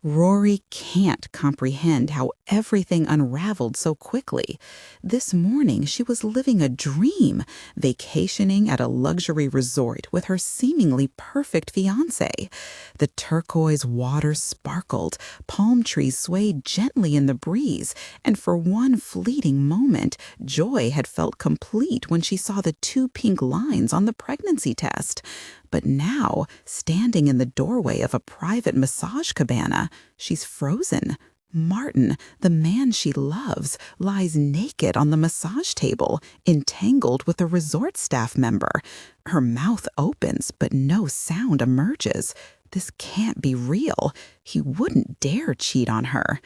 Rory can't comprehend how everything unraveled so quickly. This morning, she was living a dream, vacationing at a luxury resort with her seemingly perfect fiance. The turquoise water sparkled, palm trees swayed gently in the breeze, and for one fleeting moment, joy had felt complete when she saw the two pink lines on the pregnancy test. But now, standing in the doorway of a private massage cabana, she's frozen. Martin, the man she loves, lies naked on the massage table, entangled with a resort staff member. Her mouth opens, but no sound emerges. This can't be real. He wouldn't dare cheat on her.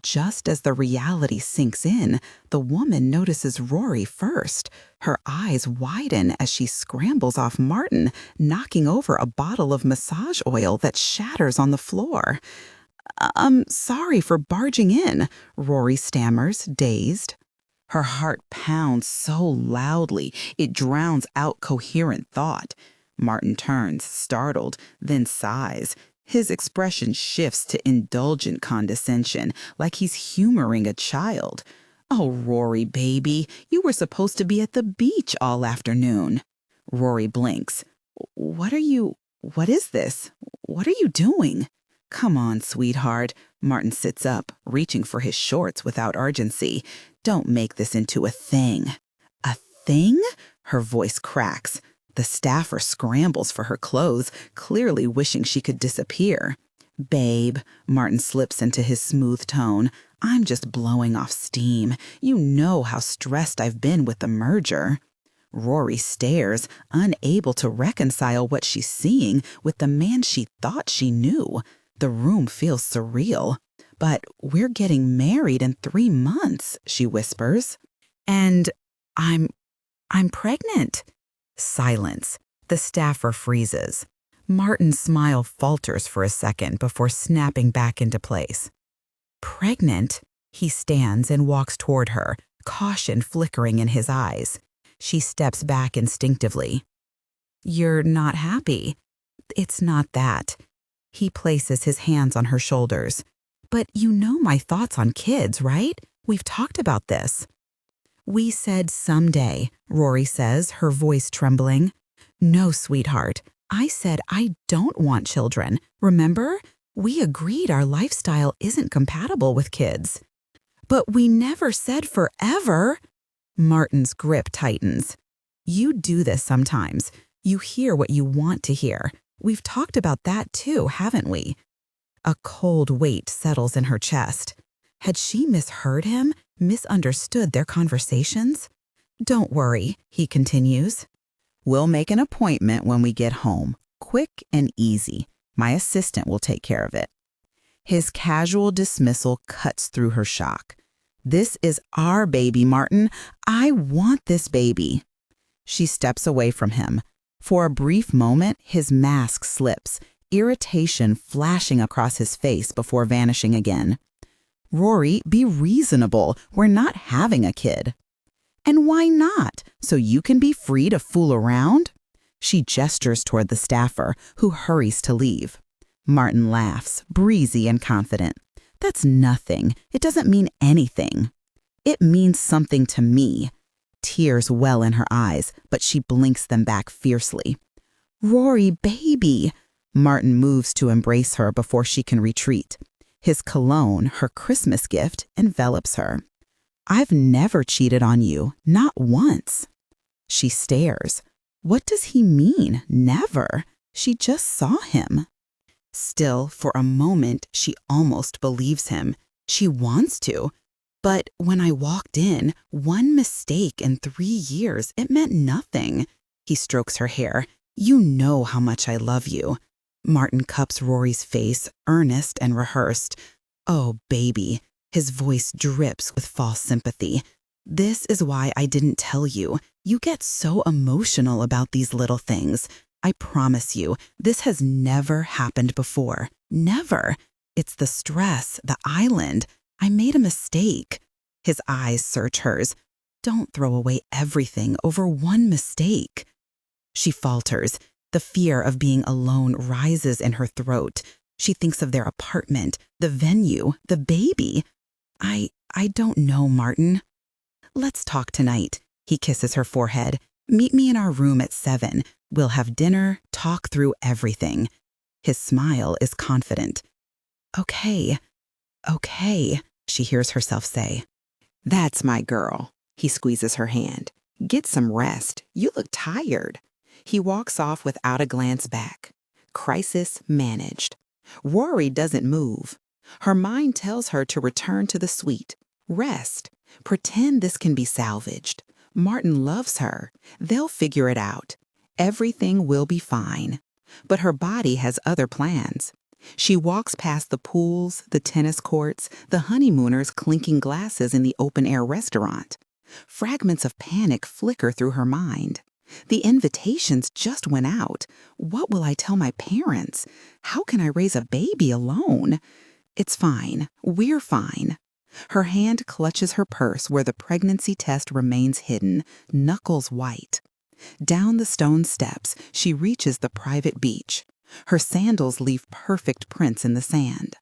Just as the reality sinks in, the woman notices Rory first. Her eyes widen as she scrambles off Martin, knocking over a bottle of massage oil that shatters on the floor. Sorry for barging in," Rory stammers, dazed. Her heart pounds so loudly it drowns out coherent thought. Martin turns, startled, then sighs. His expression shifts to indulgent condescension, like he's humoring a child. "Oh, Rory, baby, you were supposed to be at the beach all afternoon." Rory blinks. What is this? What are you doing?" "Come on, sweetheart." Martin sits up, reaching for his shorts without urgency. "Don't make this into a thing." "A thing?" Her voice cracks. The staffer scrambles for her clothes, clearly wishing she could disappear. "Babe," Martin slips into his smooth tone, "I'm just blowing off steam. You know how stressed I've been with the merger." Rory stares, unable to reconcile what she's seeing with the man she thought she knew. The room feels surreal. "But we're getting married in 3 months," she whispers. "And I'm pregnant." Silence. The staffer freezes. Martin's smile falters for a second before snapping back into place. "Pregnant?" He stands and walks toward her, caution flickering in his eyes. She steps back instinctively. "You're not happy?" "It's not that." He places his hands on her shoulders. "But you know my thoughts on kids, right? We've talked about this." "We said someday," Rory says, her voice trembling. "No, sweetheart. I said I don't want children. Remember? We agreed our lifestyle isn't compatible with kids." "But we never said forever." Martin's grip tightens. "You do this sometimes. You hear what you want to hear. We've talked about that too, haven't we?" A cold weight settles in her chest. Had she misheard him, misunderstood their conversations? "Don't worry," he continues. "We'll make an appointment when we get home. Quick and easy. My assistant will take care of it." His casual dismissal cuts through her shock. "This is our baby, Martin. I want this baby." She steps away from him. For a brief moment, his mask slips, irritation flashing across his face before vanishing again. "Rory, be reasonable. We're not having a kid." "And why not? So you can be free to fool around?" She gestures toward the staffer, who hurries to leave. Martin laughs, breezy and confident. "That's nothing. It doesn't mean anything." "It means something to me." Tears well in her eyes, but she blinks them back fiercely. "Rory, baby." Martin moves to embrace her before she can retreat. His cologne, her Christmas gift, envelops her. "I've never cheated on you, not once." She stares. What does he mean, never? She just saw him. Still, for a moment, she almost believes him. She wants to. "But when I walked in, one mistake in 3 years, it meant nothing." He strokes her hair. "You know how much I love you." Martin cups Rory's face, earnest and rehearsed. "Oh, baby." His voice drips with false sympathy. "This is why I didn't tell you. You get so emotional about these little things. I promise you, this has never happened before. Never. It's the stress, the island. I made a mistake." His eyes search hers. "Don't throw away everything over one mistake." She falters. The fear of being alone rises in her throat. She thinks of their apartment, the venue, the baby. I don't know, Martin. Let's talk tonight. He kisses her forehead. Meet me in our room at 7. We'll have dinner, talk through everything. His smile is confident. Okay, she hears herself say. That's my girl. He squeezes her hand. Get some rest. You look tired. He walks off without a glance back. Crisis managed. Rory doesn't move. Her mind tells her to return to the suite. Rest. Pretend this can be salvaged. Martin loves her. They'll figure it out. Everything will be fine. But her body has other plans. She walks past the pools, the tennis courts, the honeymooners clinking glasses in the open-air restaurant. Fragments of panic flicker through her mind. The invitations just went out. What will I tell my parents? How can I raise a baby alone? It's fine. We're fine. Her hand clutches her purse where the pregnancy test remains hidden, knuckles white. Down the stone steps, she reaches the private beach. Her sandals leave perfect prints in the sand.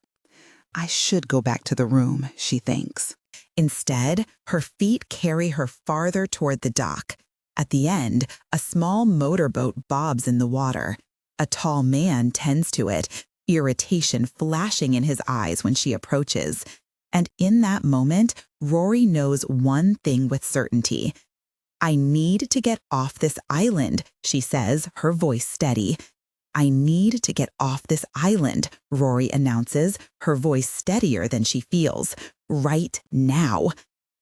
I should go back to the room, she thinks. Instead, her feet carry her farther toward the dock. At the end, a small motorboat bobs in the water. A tall man tends to it, irritation flashing in his eyes when she approaches. And in that moment, Rory knows one thing with certainty. I need to get off this island, she says, her voice steady. I need to get off this island, Rory announces, her voice steadier than she feels. Right now.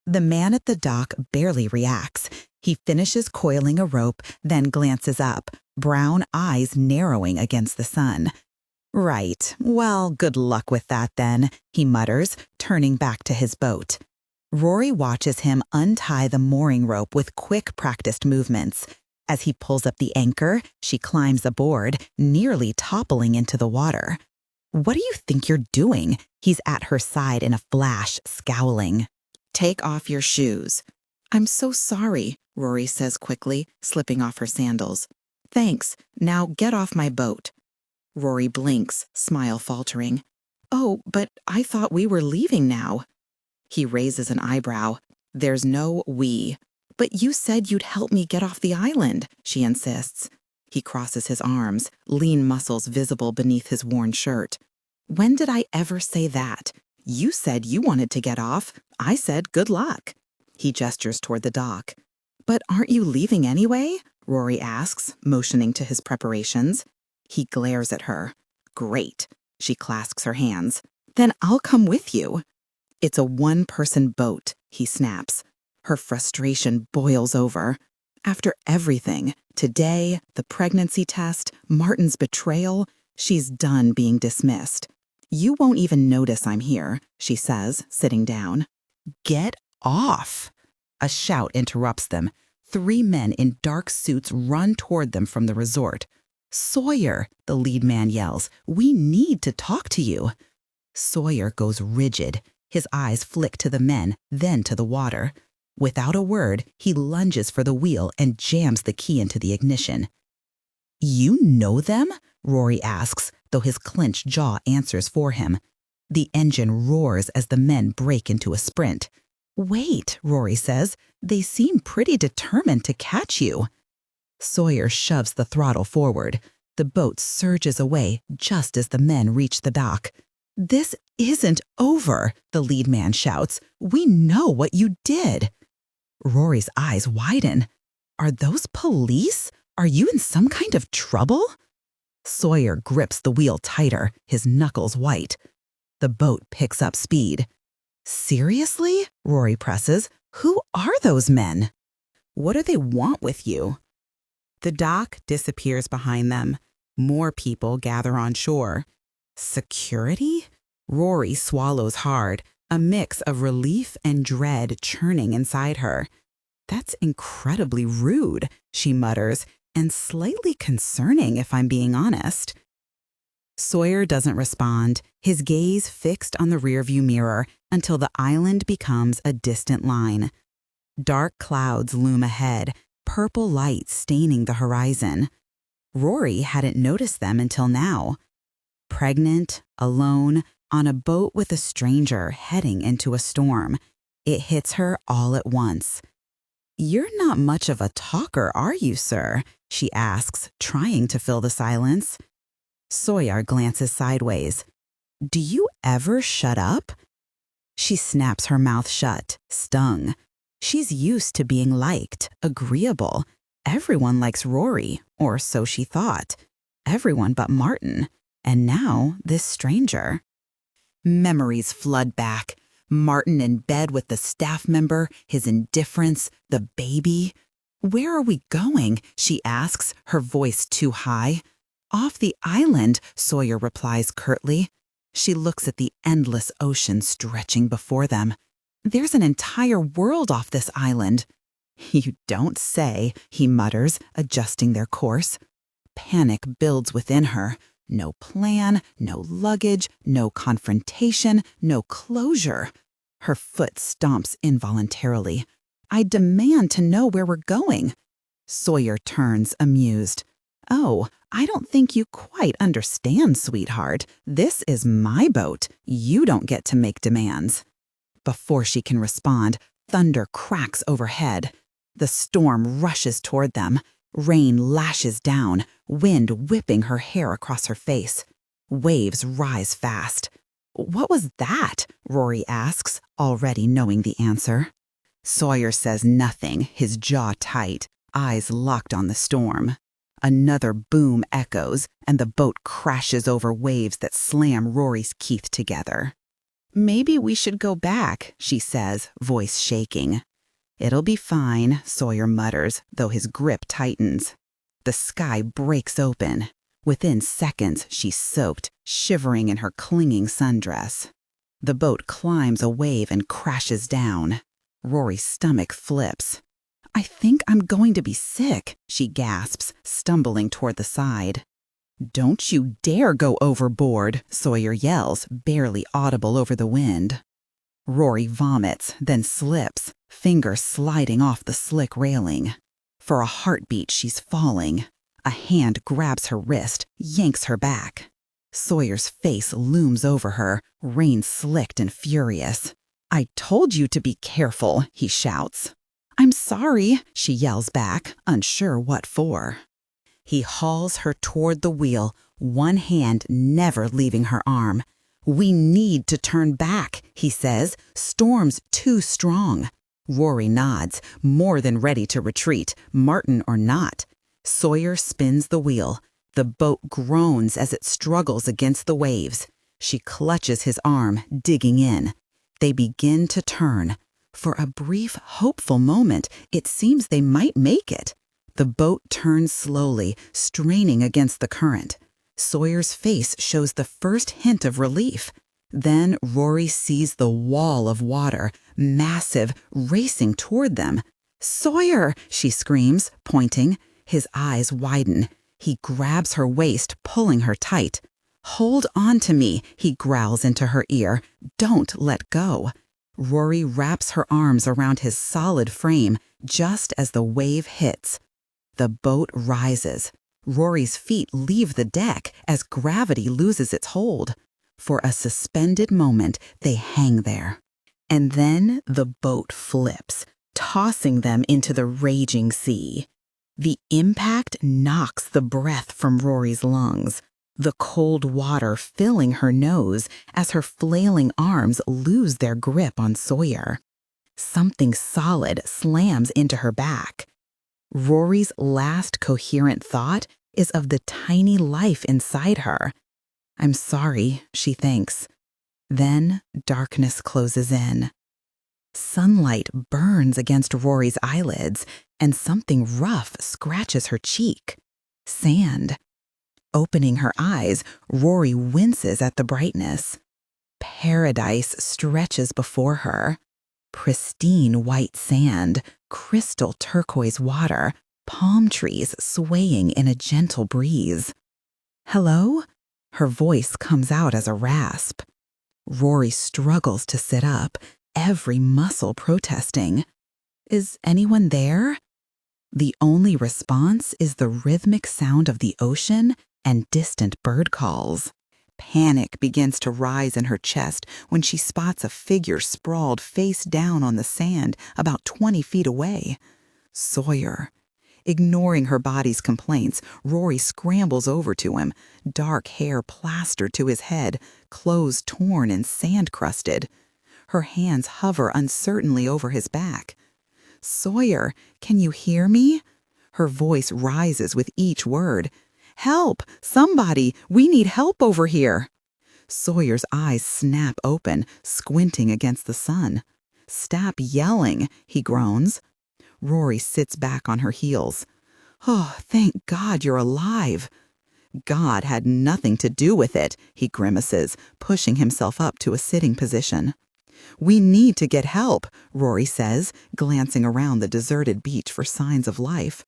The man at the dock barely reacts. He finishes coiling a rope, then glances up, brown eyes narrowing against the sun. Right. Well, good luck with that then, he mutters, turning back to his boat. Rory watches him untie the mooring rope with quick, practiced movements. As he pulls up the anchor, she climbs aboard, nearly toppling into the water. What do you think you're doing? He's at her side in a flash, scowling. Take off your shoes. I'm so sorry, Rory says quickly, slipping off her sandals. Thanks. Now get off my boat. Rory blinks, smile faltering. Oh, but I thought we were leaving now. He raises an eyebrow. There's no we. But you said you'd help me get off the island, she insists. He crosses his arms, lean muscles visible beneath his worn shirt. When did I ever say that? You said you wanted to get off. I said good luck. He gestures toward the dock. But aren't you leaving anyway? Rory asks, motioning to his preparations. He glares at her. Great. She clasps her hands. Then I'll come with you. It's a one-person boat, he snaps. Her frustration boils over. After everything, today, the pregnancy test, Martin's betrayal, she's done being dismissed. You won't even notice I'm here, she says, sitting down. Get off! A shout interrupts them. 3 men in dark suits run toward them from the resort. Sawyer, the lead man yells, we need to talk to you. Sawyer goes rigid. His eyes flick to the men, then to the water. Without a word, he lunges for the wheel and jams the key into the ignition. You know them? Rory asks, though his clenched jaw answers for him. The engine roars as the men break into a sprint. Wait, Rory says, they seem pretty determined to catch you. Sawyer shoves the throttle forward. The boat surges away just as the men reach the dock. This isn't over, the lead man shouts. We know what you did. Rory's eyes widen. Are those police? Are you in some kind of trouble? Sawyer grips the wheel tighter, his knuckles white. The boat picks up speed. Seriously? Rory presses. Who are those men? What do they want with you? The dock disappears behind them. More people gather on shore. Security? Rory swallows hard, a mix of relief and dread churning inside her. That's incredibly rude, she mutters, and slightly concerning if I'm being honest. Sawyer doesn't respond, his gaze fixed on the rearview mirror until the island becomes a distant line. Dark clouds loom ahead, purple light staining the horizon. Rory hadn't noticed them until now. Pregnant, alone, on a boat with a stranger heading into a storm. It hits her all at once. "You're not much of a talker, are you, sir?" she asks, trying to fill the silence. Sawyer glances sideways. "Do you ever shut up?" She snaps her mouth shut, stung. She's used to being liked, agreeable. Everyone likes Rory, or so she thought. Everyone but Martin. And now this stranger. Memories flood back. Martin in bed with the staff member, his indifference, the baby. "Where are we going?" she asks, her voice too high. "Off the island," Sawyer replies curtly. She looks at the endless ocean stretching before them. "There's an entire world off this island." "You don't say," he mutters, adjusting their course. Panic builds within her. No plan, no luggage, no confrontation, no closure. Her foot stomps involuntarily. "I demand to know where we're going." Sawyer turns, amused. "Oh, I don't think you quite understand, sweetheart. This is my boat. You don't get to make demands." Before she can respond, thunder cracks overhead. The storm rushes toward them. Rain lashes down, wind whipping her hair across her face. Waves rise fast. "What was that?" Rory asks, already knowing the answer. Sawyer says nothing, his jaw tight, eyes locked on the storm. Another boom echoes, and the boat crashes over waves that slam Rory's teeth together. "Maybe we should go back," she says, voice shaking. "It'll be fine," Sawyer mutters, though his grip tightens. The sky breaks open. Within seconds, she's soaked, shivering in her clinging sundress. The boat climbs a wave and crashes down. Rory's stomach flips. "I think I'm going to be sick," she gasps, stumbling toward the side. "Don't you dare go overboard," Sawyer yells, barely audible over the wind. Rory vomits, then slips, fingers sliding off the slick railing. For a heartbeat, she's falling. A hand grabs her wrist, yanks her back. Sawyer's face looms over her, rain-slicked and furious. "I told you to be careful," he shouts. "I'm sorry," she yells back, unsure what for. He hauls her toward the wheel, one hand never leaving her arm. "We need to turn back," he says. "Storm's too strong." Rory nods, more than ready to retreat, Martin or not. Sawyer spins the wheel. The boat groans as it struggles against the waves. She clutches his arm, digging in. They begin to turn. For a brief, hopeful moment, it seems they might make it. The boat turns slowly, straining against the current. Sawyer's face shows the first hint of relief. Then Rory sees the wall of water, massive, racing toward them. "Sawyer!" she screams, pointing. His eyes widen. He grabs her waist, pulling her tight. "Hold on to me," he growls into her ear. "Don't let go." Rory wraps her arms around his solid frame just as the wave hits. The boat rises. Rory's feet leave the deck as gravity loses its hold. For a suspended moment, they hang there. And then the boat flips, tossing them into the raging sea. The impact knocks the breath from Rory's lungs, the cold water filling her nose as her flailing arms lose their grip on Sawyer. Something solid slams into her back. Rory's last coherent thought is of the tiny life inside her. "I'm sorry," she thinks. Then darkness closes in. Sunlight burns against Rory's eyelids, and something rough scratches her cheek. Sand. Opening her eyes, Rory winces at the brightness. Paradise stretches before her. Pristine white sand, crystal turquoise water, palm trees swaying in a gentle breeze. "Hello?" Her voice comes out as a rasp. Rory struggles to sit up, every muscle protesting. "Is anyone there?" The only response is the rhythmic sound of the ocean and distant bird calls. Panic begins to rise in her chest when she spots a figure sprawled face down on the sand about 20 feet away. Sawyer. Ignoring her body's complaints, Rory scrambles over to him, dark hair plastered to his head, clothes torn and sand-crusted. Her hands hover uncertainly over his back. "Sawyer, can you hear me?" Her voice rises with each word. "Help! Somebody! We need help over here!" Sawyer's eyes snap open, squinting against the sun. "Stop yelling," he groans. Rory sits back on her heels. "Oh, thank God you're alive." "God had nothing to do with it," he grimaces, pushing himself up to a sitting position. "We need to get help," Rory says, glancing around the deserted beach for signs of life.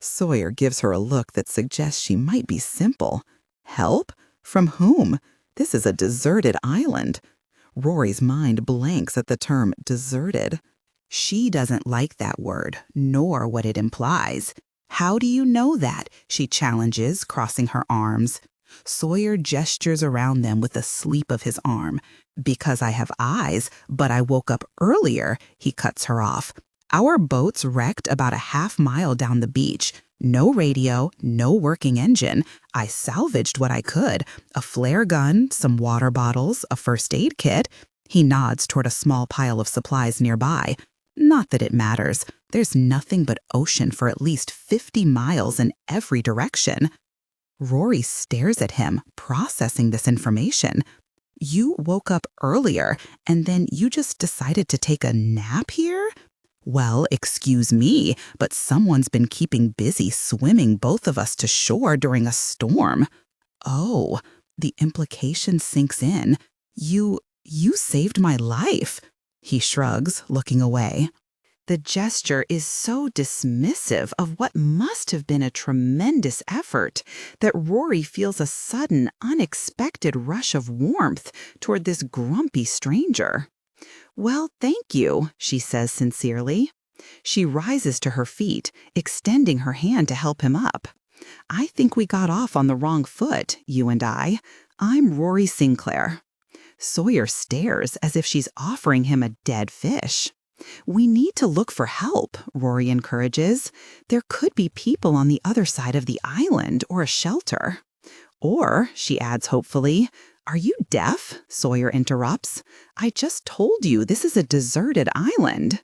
Sawyer gives her a look that suggests she might be simple. Help? From whom? This is a deserted island. Rory's mind blanks at the term deserted. She doesn't like that word, nor what it implies. "How do you know that?" she challenges, crossing her arms. Sawyer gestures around them with a sweep of his arm. "Because I have eyes, but I woke up earlier," he cuts her off. "Our boat's wrecked about a half-mile down the beach. No radio, no working engine. I salvaged what I could. A flare gun, some water bottles, a first aid kit." He nods toward a small pile of supplies nearby. "Not that it matters. There's nothing but ocean for at least 50 miles in every direction." Rory stares at him, processing this information. "You woke up earlier, and then you just decided to take a nap here?" "Well, excuse me, but someone's been keeping busy swimming both of us to shore during a storm." "Oh," the implication sinks in. You saved my life." He shrugs, looking away. The gesture is so dismissive of what must have been a tremendous effort that Rory feels a sudden, unexpected rush of warmth toward this grumpy stranger. "Well, thank you," she says sincerely. She rises to her feet, extending her hand to help him up. "I think we got off on the wrong foot, you and I. I'm Rory Sinclair." Sawyer stares as if she's offering him a dead fish. "We need to look for help," Rory encourages. "There could be people on the other side of the island or a shelter." "Or," she adds hopefully, "are you deaf?" Sawyer interrupts. "I just told you this is a deserted island."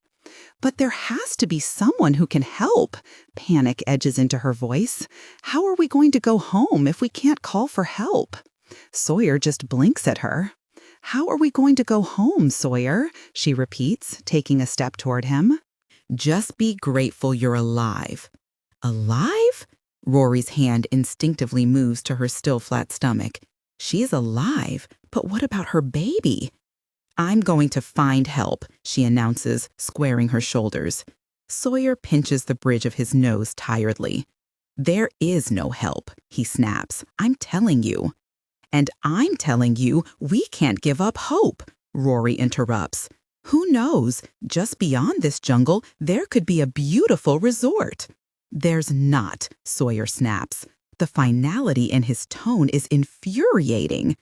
"But there has to be someone who can help." Panic edges into her voice. "How are we going to go home if we can't call for help?" Sawyer just blinks at her. "How are we going to go home, Sawyer?" she repeats, taking a step toward him. "Just be grateful you're alive." "Alive?" Rory's hand instinctively moves to her still flat stomach. She's alive, but what about her baby? "I'm going to find help," she announces, squaring her shoulders. Sawyer pinches the bridge of his nose tiredly. "There is no help," he snaps. "I'm telling you." "And I'm telling you we can't give up hope," Rory interrupts. "Who knows? Just beyond this jungle, there could be a beautiful resort." "There's not," Sawyer snaps. The finality in his tone is infuriating.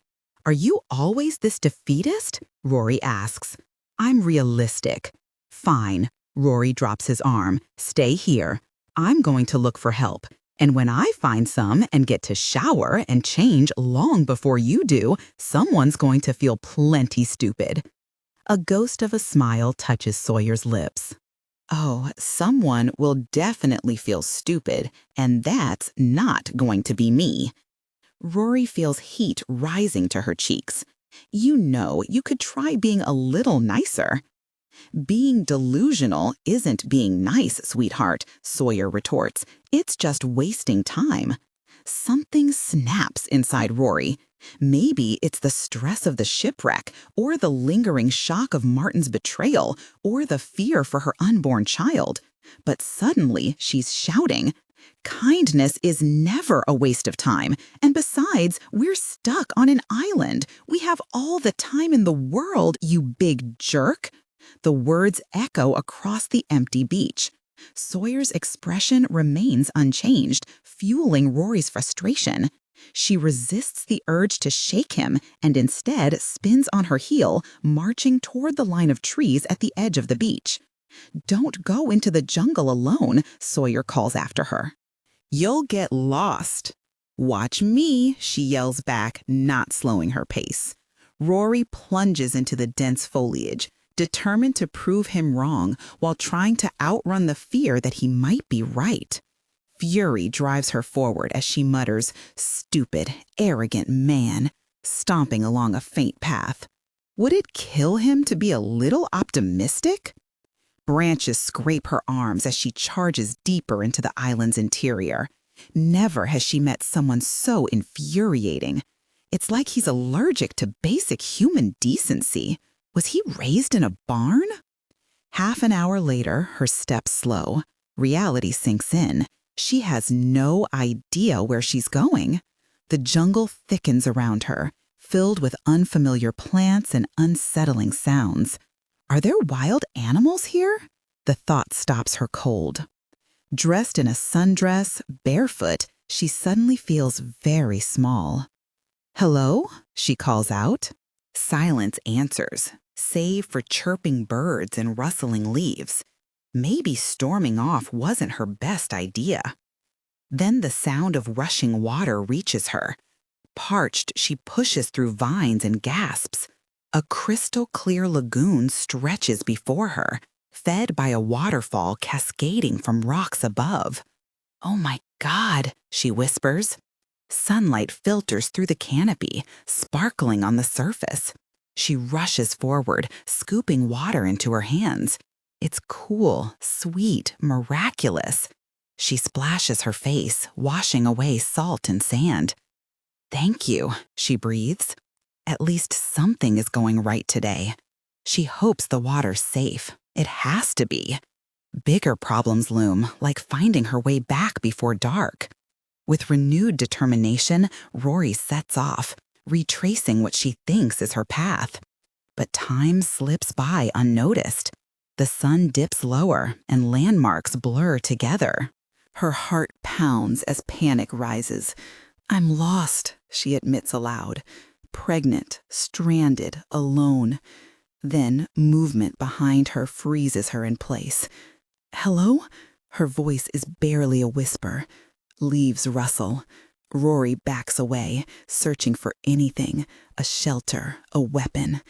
"Are you always this defeatist?" Rory asks. "I'm realistic." "Fine." Rory drops his arm. "Stay here. I'm going to look for help. And when I find some and get to shower and change long before you do, someone's going to feel plenty stupid." A ghost of a smile touches Sawyer's lips. "Oh, someone will definitely feel stupid, and that's not going to be me." Rory feels heat rising to her cheeks. "You know, you could try being a little nicer." "Being delusional isn't being nice, sweetheart," Sawyer retorts. "It's just wasting time." Something snaps inside Rory. Maybe it's the stress of the shipwreck, or the lingering shock of Martin's betrayal, or the fear for her unborn child. But suddenly she's shouting, "Kindness is never a waste of time. And besides, we're stuck on an island. We have all the time in the world, you big jerk." The words echo across the empty beach. Sawyer's expression remains unchanged, fueling Rory's frustration. She resists the urge to shake him and instead spins on her heel, marching toward the line of trees at the edge of the beach. "Don't go into the jungle alone," Sawyer calls after her. "You'll get lost." "Watch me," she yells back, not slowing her pace. Rory plunges into the dense foliage, determined to prove him wrong while trying to outrun the fear that he might be right. Fury drives her forward as she mutters, "Stupid, arrogant man," stomping along a faint path. Would it kill him to be a little optimistic? Branches scrape her arms as she charges deeper into the island's interior. Never has she met someone so infuriating. It's like he's allergic to basic human decency. Was he raised in a barn? Half an hour later, her steps slow. Reality sinks in. She has no idea where she's going. The jungle thickens around her, filled with unfamiliar plants and unsettling sounds. Are there wild animals here? The thought stops her cold. Dressed in a sundress, barefoot, she suddenly feels very small. "Hello?" she calls out. Silence answers, save for chirping birds and rustling leaves. Maybe storming off wasn't her best idea. Then the sound of rushing water reaches her. Parched, she pushes through vines and gasps. A crystal-clear lagoon stretches before her, fed by a waterfall cascading from rocks above. "Oh my God," she whispers. Sunlight filters through the canopy, sparkling on the surface. She rushes forward, scooping water into her hands. It's cool, sweet, miraculous. She splashes her face, washing away salt and sand. "Thank you," she breathes. At least something is going right today. She hopes the water's safe. It has to be. Bigger problems loom, like finding her way back before dark. With renewed determination, Rory sets off, retracing what she thinks is her path. But time slips by unnoticed. The sun dips lower, and landmarks blur together. Her heart pounds as panic rises. "I'm lost," she admits aloud. Pregnant, stranded, alone. Then movement behind her freezes her in place. "Hello?" Her voice is barely a whisper. Leaves rustle. Rory backs away, searching for anything, a shelter, a weapon.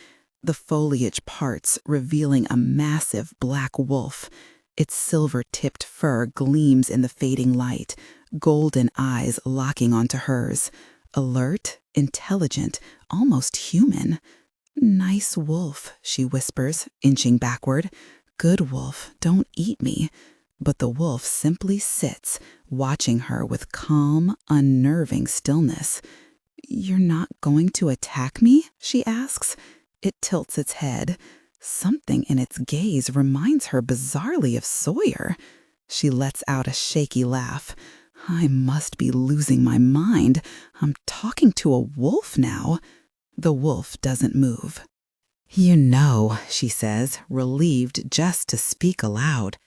The foliage parts, revealing a massive black wolf. Its silver-tipped fur gleams in the fading light, golden eyes locking onto hers. Alert, intelligent, almost human. "Nice wolf," she whispers, inching backward. "Good wolf, don't eat me." But the wolf simply sits, watching her with calm, unnerving stillness. "You're not going to attack me?" she asks. It tilts its head. Something in its gaze reminds her bizarrely of Sawyer. She lets out a shaky laugh. "I must be losing my mind. I'm talking to a wolf now." The wolf doesn't move. "You know," she says, relieved just to speak aloud,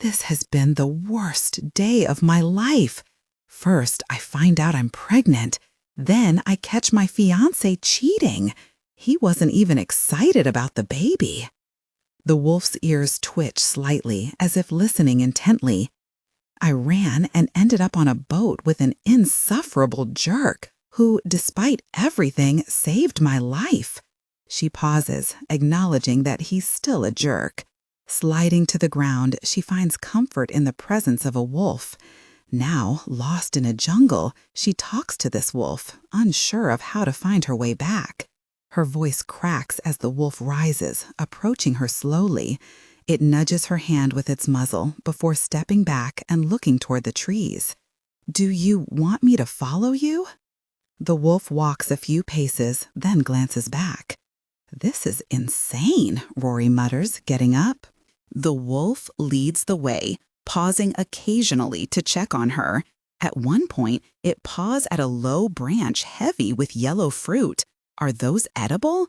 "this has been the worst day of my life. First, I find out I'm pregnant. Then I catch my fiance cheating. He wasn't even excited about the baby." The wolf's ears twitch slightly, as if listening intently. "I ran and ended up on a boat with an insufferable jerk who, despite everything, saved my life." She pauses, acknowledging that he's still a jerk. Sliding to the ground, she finds comfort in the presence of a wolf. Now, lost in a jungle, she talks to this wolf, unsure of how to find her way back. Her voice cracks as the wolf rises, approaching her slowly. It nudges her hand with its muzzle before stepping back and looking toward the trees. "Do you want me to follow you?" The wolf walks a few paces, then glances back. "This is insane," Rory mutters, getting up. The wolf leads the way, pausing occasionally to check on her. At one point, it paws at a low branch heavy with yellow fruit. Are those edible?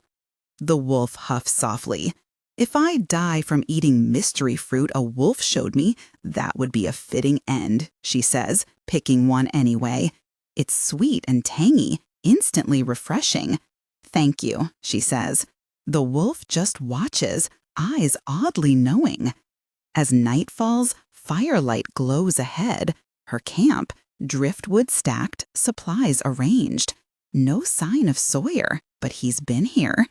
The wolf huffs softly. "If I die from eating mystery fruit a wolf showed me, that would be a fitting end," she says, picking one anyway. It's sweet and tangy, instantly refreshing. Thank you, she says. The wolf just watches, eyes oddly knowing. As night falls, firelight glows ahead. Her camp, driftwood stacked, supplies arranged. No sign of Sawyer, but he's been here.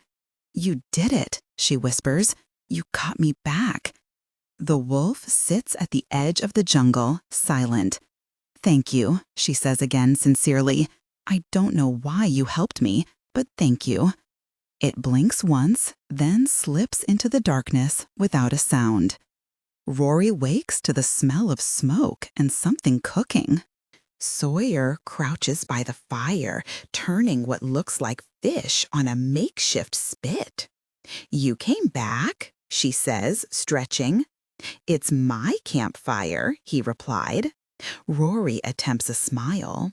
You did it, she whispers. You got me back. The wolf sits at the edge of the jungle, silent. Thank you, she says again sincerely. I don't know why you helped me, but thank you. It blinks once, then slips into the darkness without a sound. Rory wakes to the smell of smoke and something cooking. Sawyer crouches by the fire, turning what looks like fish on a makeshift spit. You came back, she says, stretching. It's my campfire, he replied. Rory attempts a smile.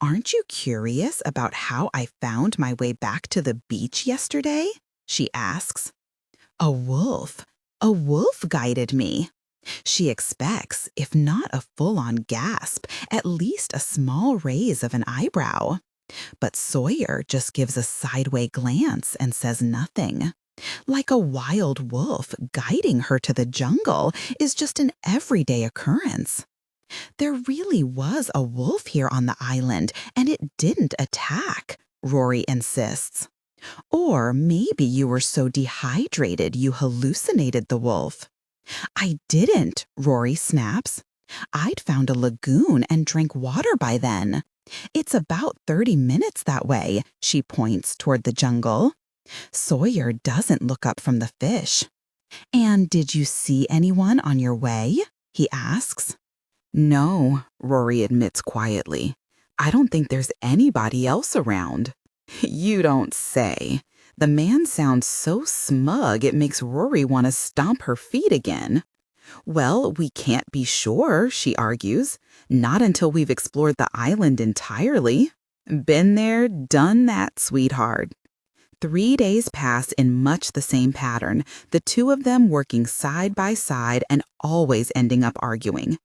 Aren't you curious about how I found my way back to the beach yesterday? She asks. A wolf guided me. She expects, if not a full-on gasp, at least a small raise of an eyebrow. But Sawyer just gives a sideway glance and says nothing. Like a wild wolf, guiding her to the jungle is just an everyday occurrence. There really was a wolf here on the island, and it didn't attack, Rory insists. Or maybe you were so dehydrated you hallucinated the wolf. I didn't, Rory snaps. I'd found a lagoon and drank water by then. It's about 30 minutes that way, she points toward the jungle. Sawyer doesn't look up from the fish. And did you see anyone on your way? He asks. No, Rory admits quietly. I don't think there's anybody else around. You don't say. The man sounds so smug it makes Rory want to stomp her feet again. Well, we can't be sure, she argues. Not until we've explored the island entirely. Been there, done that, sweetheart. 3 days pass in much the same pattern, the two of them working side by side and always ending up arguing.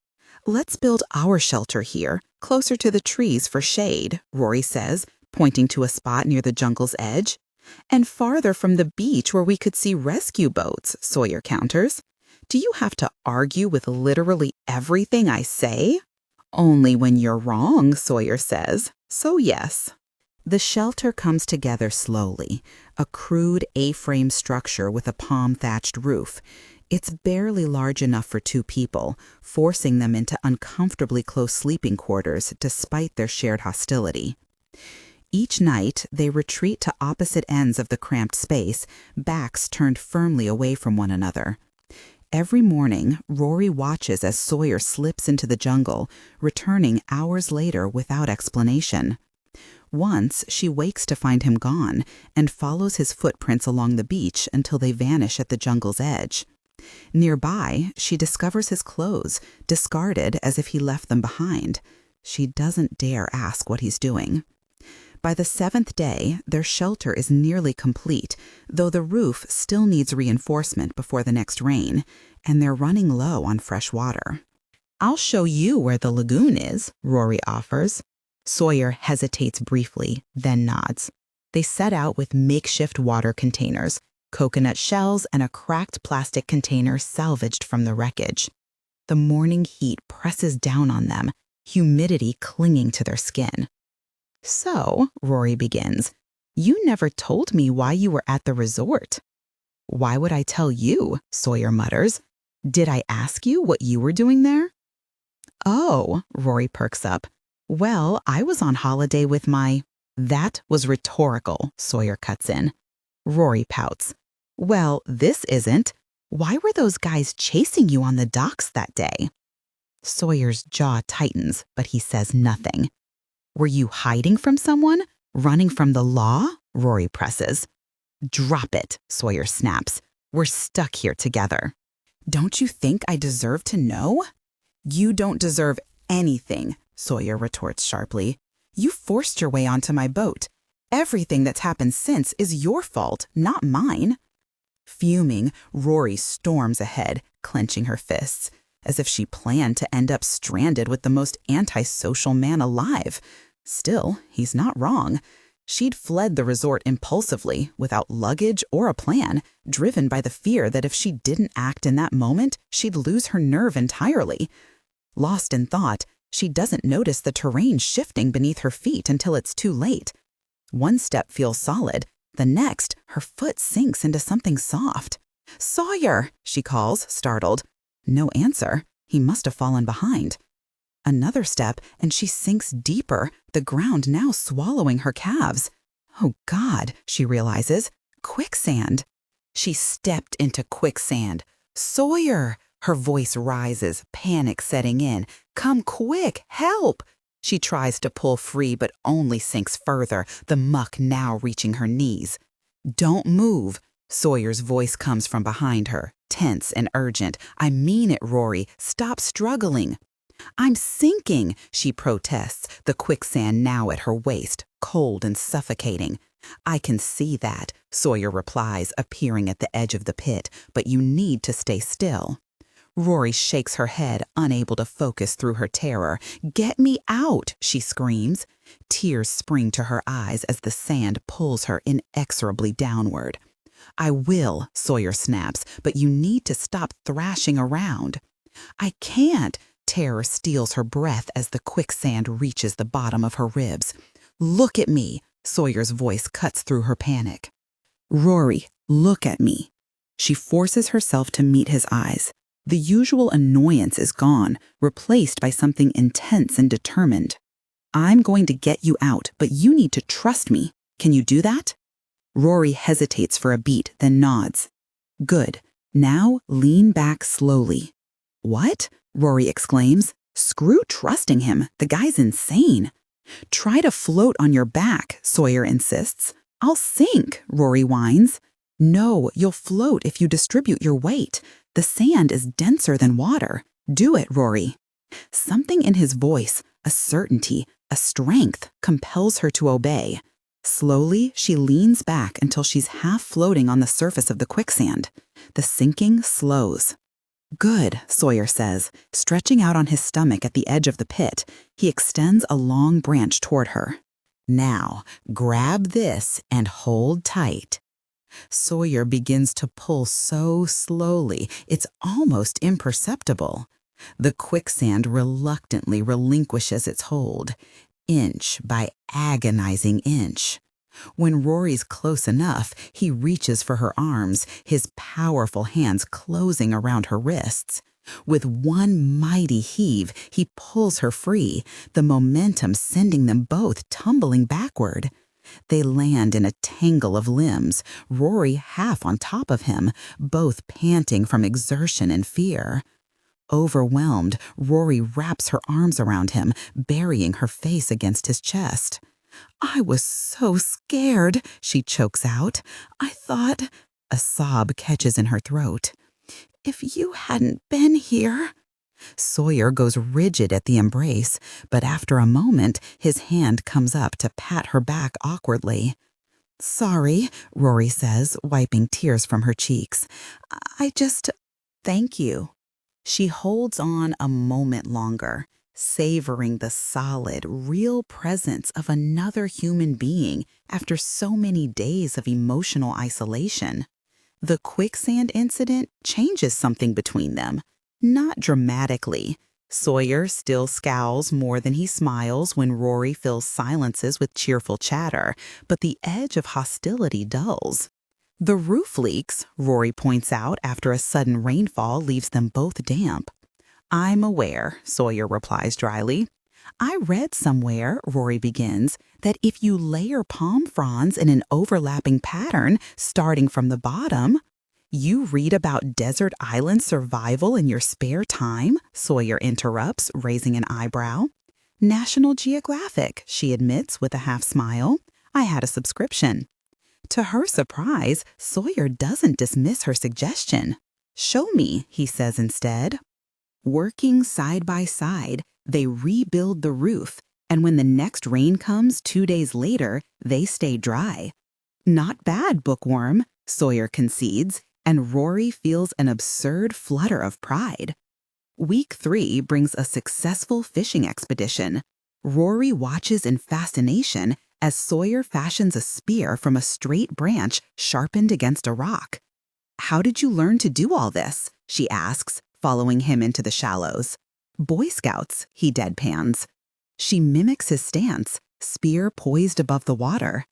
Let's build our shelter here, closer to the trees for shade, Rory says, pointing to a spot near the jungle's edge. And farther from the beach where we could see rescue boats, Sawyer counters. Do you have to argue with literally everything I say? Only when you're wrong, Sawyer says. So yes. The shelter comes together slowly, a crude A-frame structure with a palm-thatched roof. It's barely large enough for 2 people, forcing them into uncomfortably close sleeping quarters despite their shared hostility. Each night, they retreat to opposite ends of the cramped space, backs turned firmly away from one another. Every morning, Rory watches as Sawyer slips into the jungle, returning hours later without explanation. Once, she wakes to find him gone and follows his footprints along the beach until they vanish at the jungle's edge. Nearby, she discovers his clothes, discarded as if he left them behind. She doesn't dare ask what he's doing. By the 7th day, their shelter is nearly complete, though the roof still needs reinforcement before the next rain, and they're running low on fresh water. I'll show you where the lagoon is, Rory offers. Sawyer hesitates briefly, then nods. They set out with makeshift water containers, coconut shells, and a cracked plastic container salvaged from the wreckage. The morning heat presses down on them, humidity clinging to their skin. So, Rory begins, you never told me why you were at the resort. Why would I tell you? Sawyer mutters. Did I ask you what you were doing there? Oh, Rory perks up. Well, I was on holiday with my... That was rhetorical, Sawyer cuts in. Rory pouts. Well, this isn't. Why were those guys chasing you on the docks that day? Sawyer's jaw tightens, but he says nothing. Were you hiding from someone? Running from the law? Rory presses. Drop it, Sawyer snaps. We're stuck here together. Don't you think I deserve to know? You don't deserve anything, Sawyer retorts sharply. You forced your way onto my boat. Everything that's happened since is your fault, not mine. Fuming, Rory storms ahead, clenching her fists, as if she planned to end up stranded with the most antisocial man alive. Still, he's not wrong. She'd fled the resort impulsively, without luggage or a plan, driven by the fear that if she didn't act in that moment, she'd lose her nerve entirely. Lost in thought, she doesn't notice the terrain shifting beneath her feet until it's too late. One step feels solid, the next, her foot sinks into something soft. "Sawyer!" she calls, startled. No answer. He must have fallen behind. Another step, and she sinks deeper, the ground now swallowing her calves. Oh God, she realizes. Quicksand. She stepped into quicksand. "Sawyer!" Her voice rises, panic setting in. "Come quick, help!" She tries to pull free, but only sinks further, the muck now reaching her knees. "Don't move." Sawyer's voice comes from behind her, tense and urgent. "I mean it, Rory. Stop struggling." "I'm sinking," she protests, the quicksand now at her waist, cold and suffocating. "I can see that," Sawyer replies, appearing at the edge of the pit, "but you need to stay still." Rory shakes her head, unable to focus through her terror. "Get me out," she screams. Tears spring to her eyes as the sand pulls her inexorably downward. "I will," Sawyer snaps, "but you need to stop thrashing around." "I can't." Terror steals her breath as the quicksand reaches the bottom of her ribs. "Look at me," Sawyer's voice cuts through her panic. "Rory, look at me." She forces herself to meet his eyes. The usual annoyance is gone, replaced by something intense and determined. "I'm going to get you out, but you need to trust me. Can you do that?" Rory hesitates for a beat, then nods. "Good. Now lean back slowly." "What?" Rory exclaims. "Screw trusting him. The guy's insane." "Try to float on your back," Sawyer insists. "I'll sink," Rory whines. "No, you'll float if you distribute your weight. The sand is denser than water. Do it, Rory." Something in his voice, a certainty, a strength, compels her to obey. Slowly, she leans back until she's half floating on the surface of the quicksand. The sinking slows. "Good," Sawyer says, stretching out on his stomach at the edge of the pit. He extends a long branch toward her. "Now, grab this and hold tight." Sawyer begins to pull so slowly, it's almost imperceptible. The quicksand reluctantly relinquishes its hold, inch by agonizing inch. When Rory's close enough, he reaches for her arms, his powerful hands closing around her wrists. With one mighty heave, he pulls her free, the momentum sending them both tumbling backward. They land in a tangle of limbs, Rory half on top of him, both panting from exertion and fear. Overwhelmed, Rory wraps her arms around him, burying her face against his chest. "I was so scared," she chokes out. "I thought—" A sob catches in her throat. "If you hadn't been here—" Sawyer goes rigid at the embrace, but after a moment, his hand comes up to pat her back awkwardly. "Sorry," Rory says, wiping tears from her cheeks. "I just—" "Thank you." She holds on a moment longer, savoring the solid, real presence of another human being after so many days of emotional isolation. The quicksand incident changes something between them. Not dramatically. Sawyer still scowls more than he smiles when Rory fills silences with cheerful chatter, but the edge of hostility dulls. "The roof leaks," Rory points out after a sudden rainfall leaves them both damp. "I'm aware," Sawyer replies dryly. "I read somewhere," Rory begins, "that if you layer palm fronds in an overlapping pattern, starting from the bottom—" "You read about desert island survival in your spare time?" Sawyer interrupts, raising an eyebrow. "National Geographic," she admits with a half smile. "I had a subscription." To her surprise, Sawyer doesn't dismiss her suggestion. "Show me," he says instead. Working side by side, they rebuild the roof, and when the next rain comes 2 days later, they stay dry. "Not bad, bookworm," Sawyer concedes, and Rory feels an absurd flutter of pride. Week 3 brings a successful fishing expedition. Rory watches in fascination as Sawyer fashions a spear from a straight branch sharpened against a rock. "How did you learn to do all this?" she asks, following him into the shallows. "Boy Scouts," he deadpans. She mimics his stance, spear poised above the water.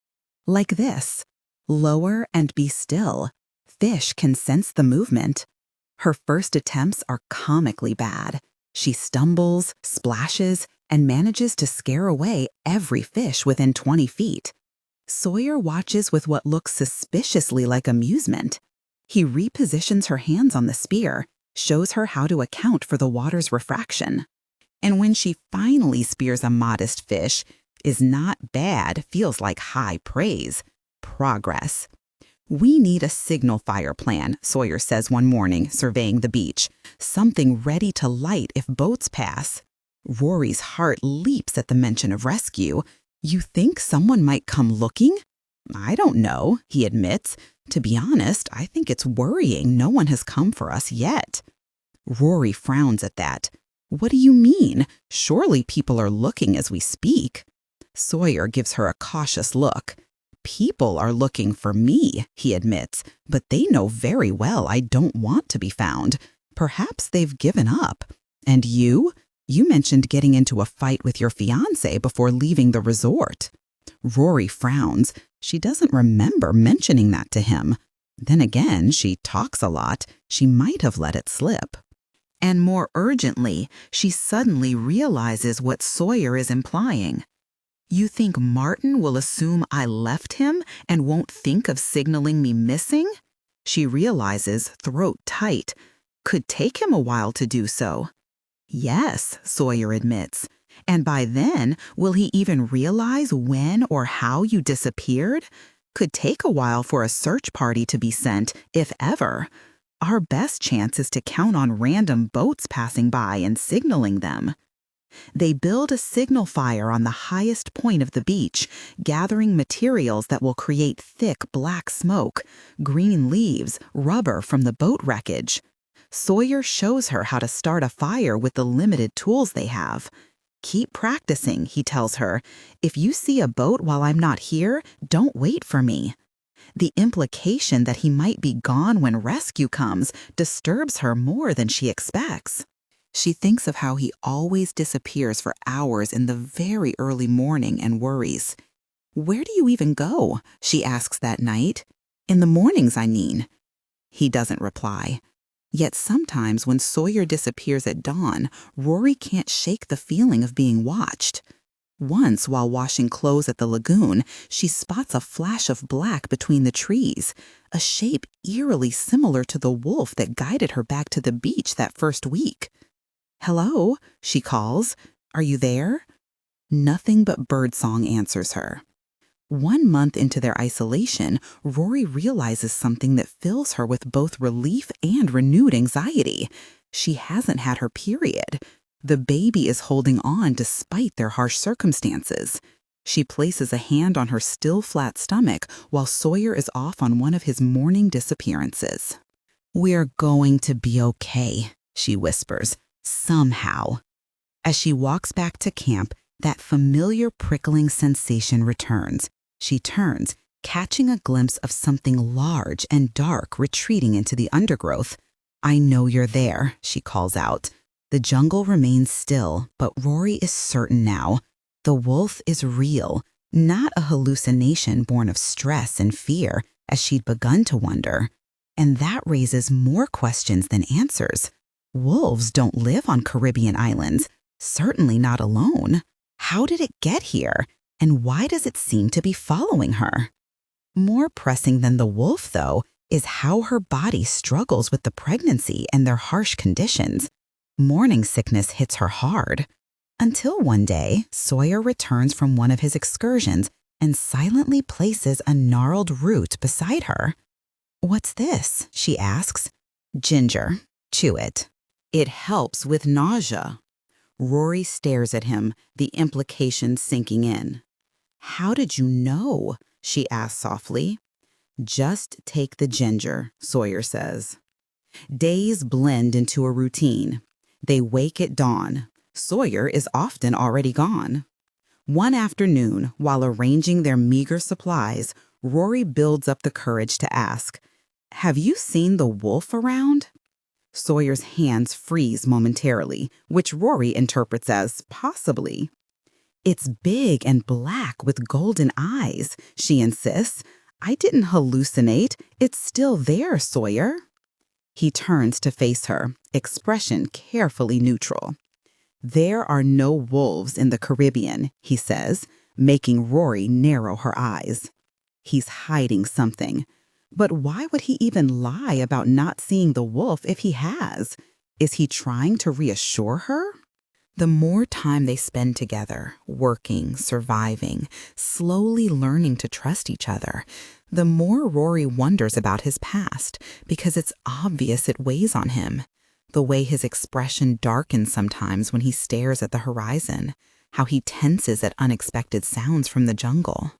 "Like this. Lower and be still. Fish can sense the movement." Her first attempts are comically bad. She stumbles, splashes, and manages to scare away every fish within 20 feet. Sawyer watches with what looks suspiciously like amusement. He repositions her hands on the spear, shows her how to account for the water's refraction. And when she finally spears a modest fish, is not bad feels like high praise. Progress. "We need a signal fire plan," Sawyer says one morning, surveying the beach. "Something ready to light if boats pass." Rory's heart leaps at the mention of rescue. "You think someone might come looking?" "I don't know," he admits. "To be honest, I think it's worrying no one has come for us yet." Rory frowns at that. "What do you mean? Surely people are looking as we speak." Sawyer gives her a cautious look. "People are looking for me," he admits, "but they know very well I don't want to be found. Perhaps they've given up. And you? You mentioned getting into a fight with your fiance before leaving the resort." Rory frowns. She doesn't remember mentioning that to him. Then again, she talks a lot. She might have let it slip. And more urgently, she suddenly realizes what Sawyer is implying. "You think Martin will assume I left him and won't think of signaling me missing?" She realizes, throat tight. Could take him a while to do so. "Yes," Sawyer admits. "And by then, will he even realize when or how you disappeared? Could take a while for a search party to be sent, if ever. Our best chance is to count on random boats passing by and signaling them." They build a signal fire on the highest point of the beach, gathering materials that will create thick black smoke, green leaves, rubber from the boat wreckage. Sawyer shows her how to start a fire with the limited tools they have. "Keep practicing," he tells her. "If you see a boat while I'm not here, don't wait for me." The implication that he might be gone when rescue comes disturbs her more than she expects. She thinks of how he always disappears for hours in the very early morning and worries. "Where do you even go?" she asks that night. "In the mornings, I mean." He doesn't reply. Yet sometimes when Sawyer disappears at dawn, Rory can't shake the feeling of being watched. Once, while washing clothes at the lagoon, she spots a flash of black between the trees, a shape eerily similar to the wolf that guided her back to the beach that first week. "Hello," she calls. "Are you there?" Nothing but birdsong answers her. 1 month into their isolation, Rory realizes something that fills her with both relief and renewed anxiety. She hasn't had her period. The baby is holding on despite their harsh circumstances. She places a hand on her still flat stomach while Sawyer is off on one of his morning disappearances. "We're going to be okay," she whispers. "Somehow." As she walks back to camp, that familiar prickling sensation returns. She turns, catching a glimpse of something large and dark retreating into the undergrowth. "I know you're there," she calls out. The jungle remains still, but Rory is certain now. The wolf is real, not a hallucination born of stress and fear, as she'd begun to wonder. And that raises more questions than answers. Wolves don't live on Caribbean islands, certainly not alone. How did it get here? And why does it seem to be following her? More pressing than the wolf, though, is how her body struggles with the pregnancy and their harsh conditions. Morning sickness hits her hard. Until one day, Sawyer returns from one of his excursions and silently places a gnarled root beside her. "What's this?" she asks. "Ginger. Chew it. It helps with nausea." Rory stares at him, the implication sinking in. "How did you know?" she asks softly. "Just take the ginger," Sawyer says. Days blend into a routine. They wake at dawn. Sawyer is often already gone. One afternoon, while arranging their meager supplies, Rory builds up the courage to ask, "Have you seen the wolf around?" Sawyer's hands freeze momentarily, which Rory interprets as possibly. "It's big and black with golden eyes," she insists. "I didn't hallucinate. It's still there, Sawyer." He turns to face her, expression carefully neutral. "There are no wolves in the Caribbean," he says, making Rory narrow her eyes. He's hiding something. But why would he even lie about not seeing the wolf if he has? Is he trying to reassure her? The more time they spend together, working, surviving, slowly learning to trust each other, the more Rory wonders about his past, because it's obvious it weighs on him. The way his expression darkens sometimes when he stares at the horizon, how he tenses at unexpected sounds from the jungle.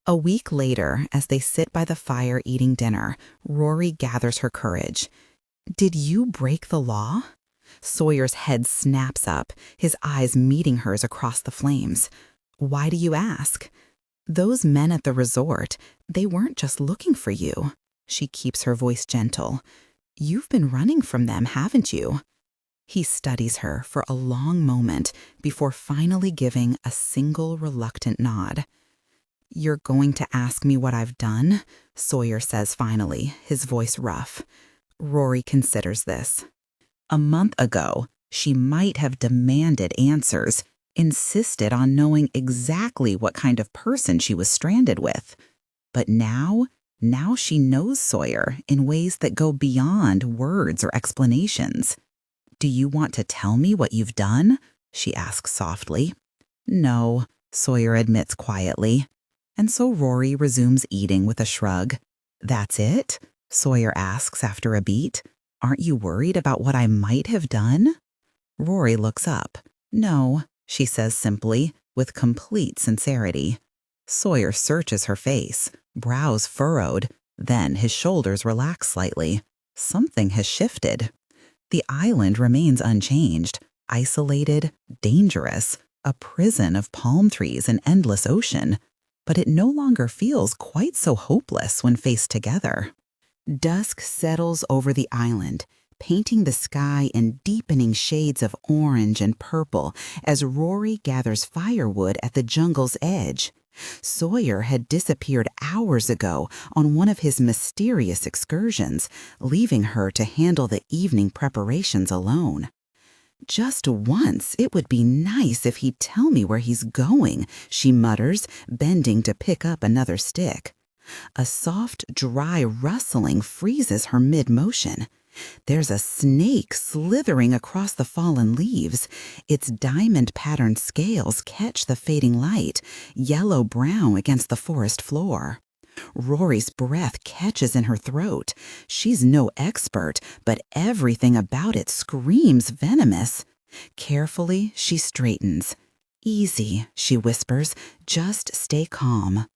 A week later, as they sit by the fire eating dinner, Rory gathers her courage. "Did you break the law?" Sawyer's head snaps up, his eyes meeting hers across the flames. "Why do you ask?" "Those men at the resort, they weren't just looking for you." She keeps her voice gentle. "You've been running from them, haven't you?" He studies her for a long moment before finally giving a single reluctant nod. "You're going to ask me what I've done?" Sawyer says finally, his voice rough. Rory considers this. A month ago, she might have demanded answers, insisted on knowing exactly what kind of person she was stranded with. But now she knows Sawyer in ways that go beyond words or explanations. "Do you want to tell me what you've done?" she asks softly. "No," Sawyer admits quietly. And so Rory resumes eating with a shrug. "That's it?" Sawyer asks after a beat. "Aren't you worried about what I might have done?" Rory looks up. "No," she says simply, with complete sincerity. Sawyer searches her face, brows furrowed, then his shoulders relax slightly. Something has shifted. The island remains unchanged, isolated, dangerous, a prison of palm trees and endless ocean. But it no longer feels quite so hopeless when faced together. Dusk settles over the island, painting the sky in deepening shades of orange and purple as Rory gathers firewood at the jungle's edge. Sawyer had disappeared hours ago on one of his mysterious excursions, leaving her to handle the evening preparations alone. "Just once, it would be nice if he'd tell me where he's going," she mutters, bending to pick up another stick. A soft, dry rustling freezes her mid-motion. There's a snake slithering across the fallen leaves. Its diamond-patterned scales catch the fading light, yellow-brown against the forest floor. Rory's breath catches in her throat. She's no expert, but everything about it screams venomous. Carefully, she straightens. "Easy," she whispers. "Just stay calm."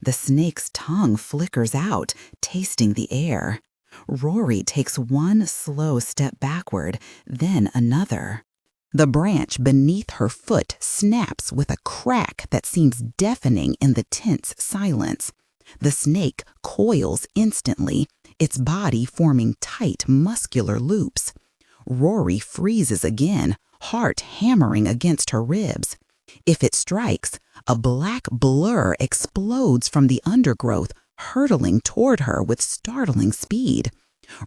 The snake's tongue flickers out, tasting the air. Rory takes one slow step backward, then another. The branch beneath her foot snaps with a crack that seems deafening in the tense silence. The snake coils instantly, its body forming tight, muscular loops. Rory freezes again, heart hammering against her ribs. If it strikes, a black blur explodes from the undergrowth, hurtling toward her with startling speed.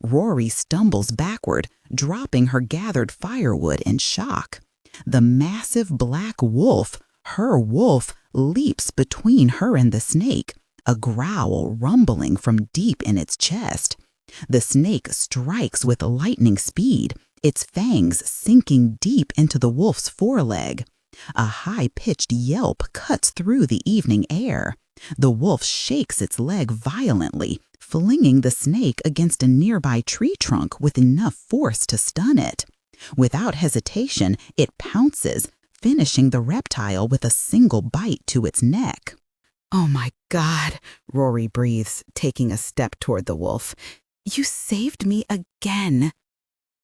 Rory stumbles backward, dropping her gathered firewood in shock. The massive black wolf, her wolf, leaps between her and the snake, a growl rumbling from deep in its chest. The snake strikes with lightning speed, its fangs sinking deep into the wolf's foreleg. A high-pitched yelp cuts through the evening air. The wolf shakes its leg violently, flinging the snake against a nearby tree trunk with enough force to stun it. Without hesitation, it pounces, finishing the reptile with a single bite to its neck. "Oh my God," Rory breathes, taking a step toward the wolf. "You saved me again."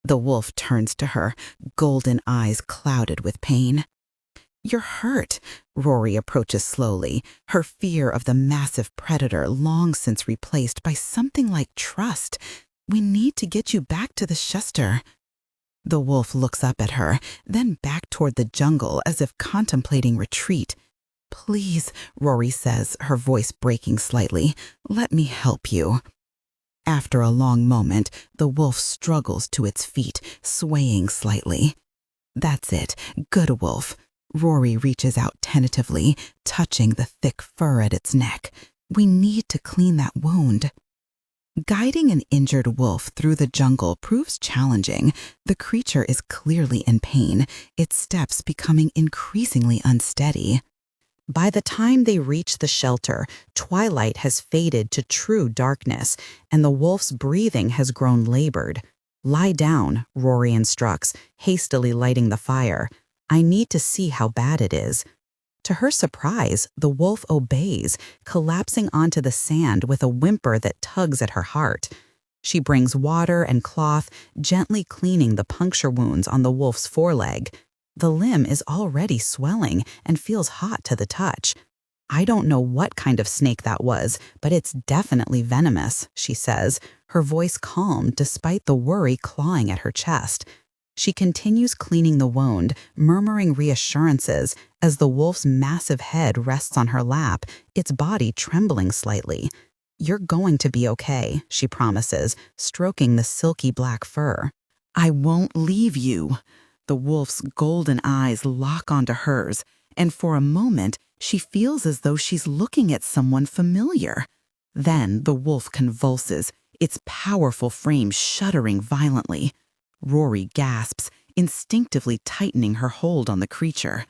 The wolf turns to her, golden eyes clouded with pain. You're hurt. Rory approaches slowly, her fear of the massive predator long since replaced by something like trust. We need to get you back to the Schuster. The wolf looks up at her, then back toward the jungle as if contemplating retreat. Please, Rory says, her voice breaking slightly, let me help you. After a long moment, the wolf struggles to its feet, swaying slightly. That's it, good wolf. Rory reaches out tentatively, touching the thick fur at its neck. We need to clean that wound. Guiding an injured wolf through the jungle proves challenging. The creature is clearly in pain, its steps becoming increasingly unsteady. By the time they reach the shelter, twilight has faded to true darkness, and the wolf's breathing has grown labored. Lie down, Rory instructs, hastily lighting the fire. I need to see how bad it is. To her surprise, the wolf obeys, collapsing onto the sand with a whimper that tugs at her heart. She brings water and cloth, gently cleaning the puncture wounds on the wolf's foreleg. The limb is already swelling and feels hot to the touch. I don't know what kind of snake that was, but it's definitely venomous, she says, her voice calm despite the worry clawing at her chest. She continues cleaning the wound, murmuring reassurances as the wolf's massive head rests on her lap, its body trembling slightly. You're going to be okay, she promises, stroking the silky black fur. I won't leave you. The wolf's golden eyes lock onto hers, and for a moment, she feels as though she's looking at someone familiar. Then the wolf convulses, its powerful frame shuddering violently. Rory gasps, instinctively tightening her hold on the creature.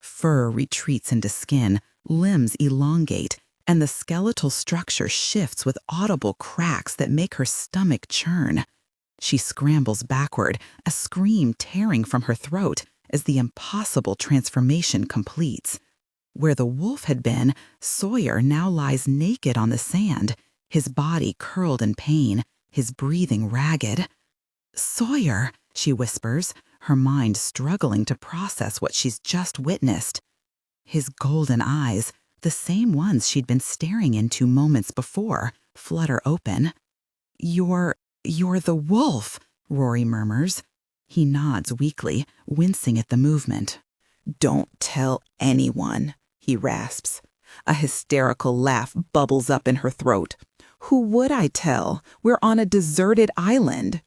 Fur retreats into skin, limbs elongate, and the skeletal structure shifts with audible cracks that make her stomach churn. She scrambles backward, a scream tearing from her throat as the impossible transformation completes. Where the wolf had been, Sawyer now lies naked on the sand, his body curled in pain, his breathing ragged. Sawyer, she whispers, her mind struggling to process what she's just witnessed. His golden eyes, the same ones she'd been staring into moments before, flutter open. You're the wolf, Rory murmurs. He nods weakly, wincing at the movement. Don't tell anyone, he rasps. A hysterical laugh bubbles up in her throat. Who would I tell? We're on a deserted island.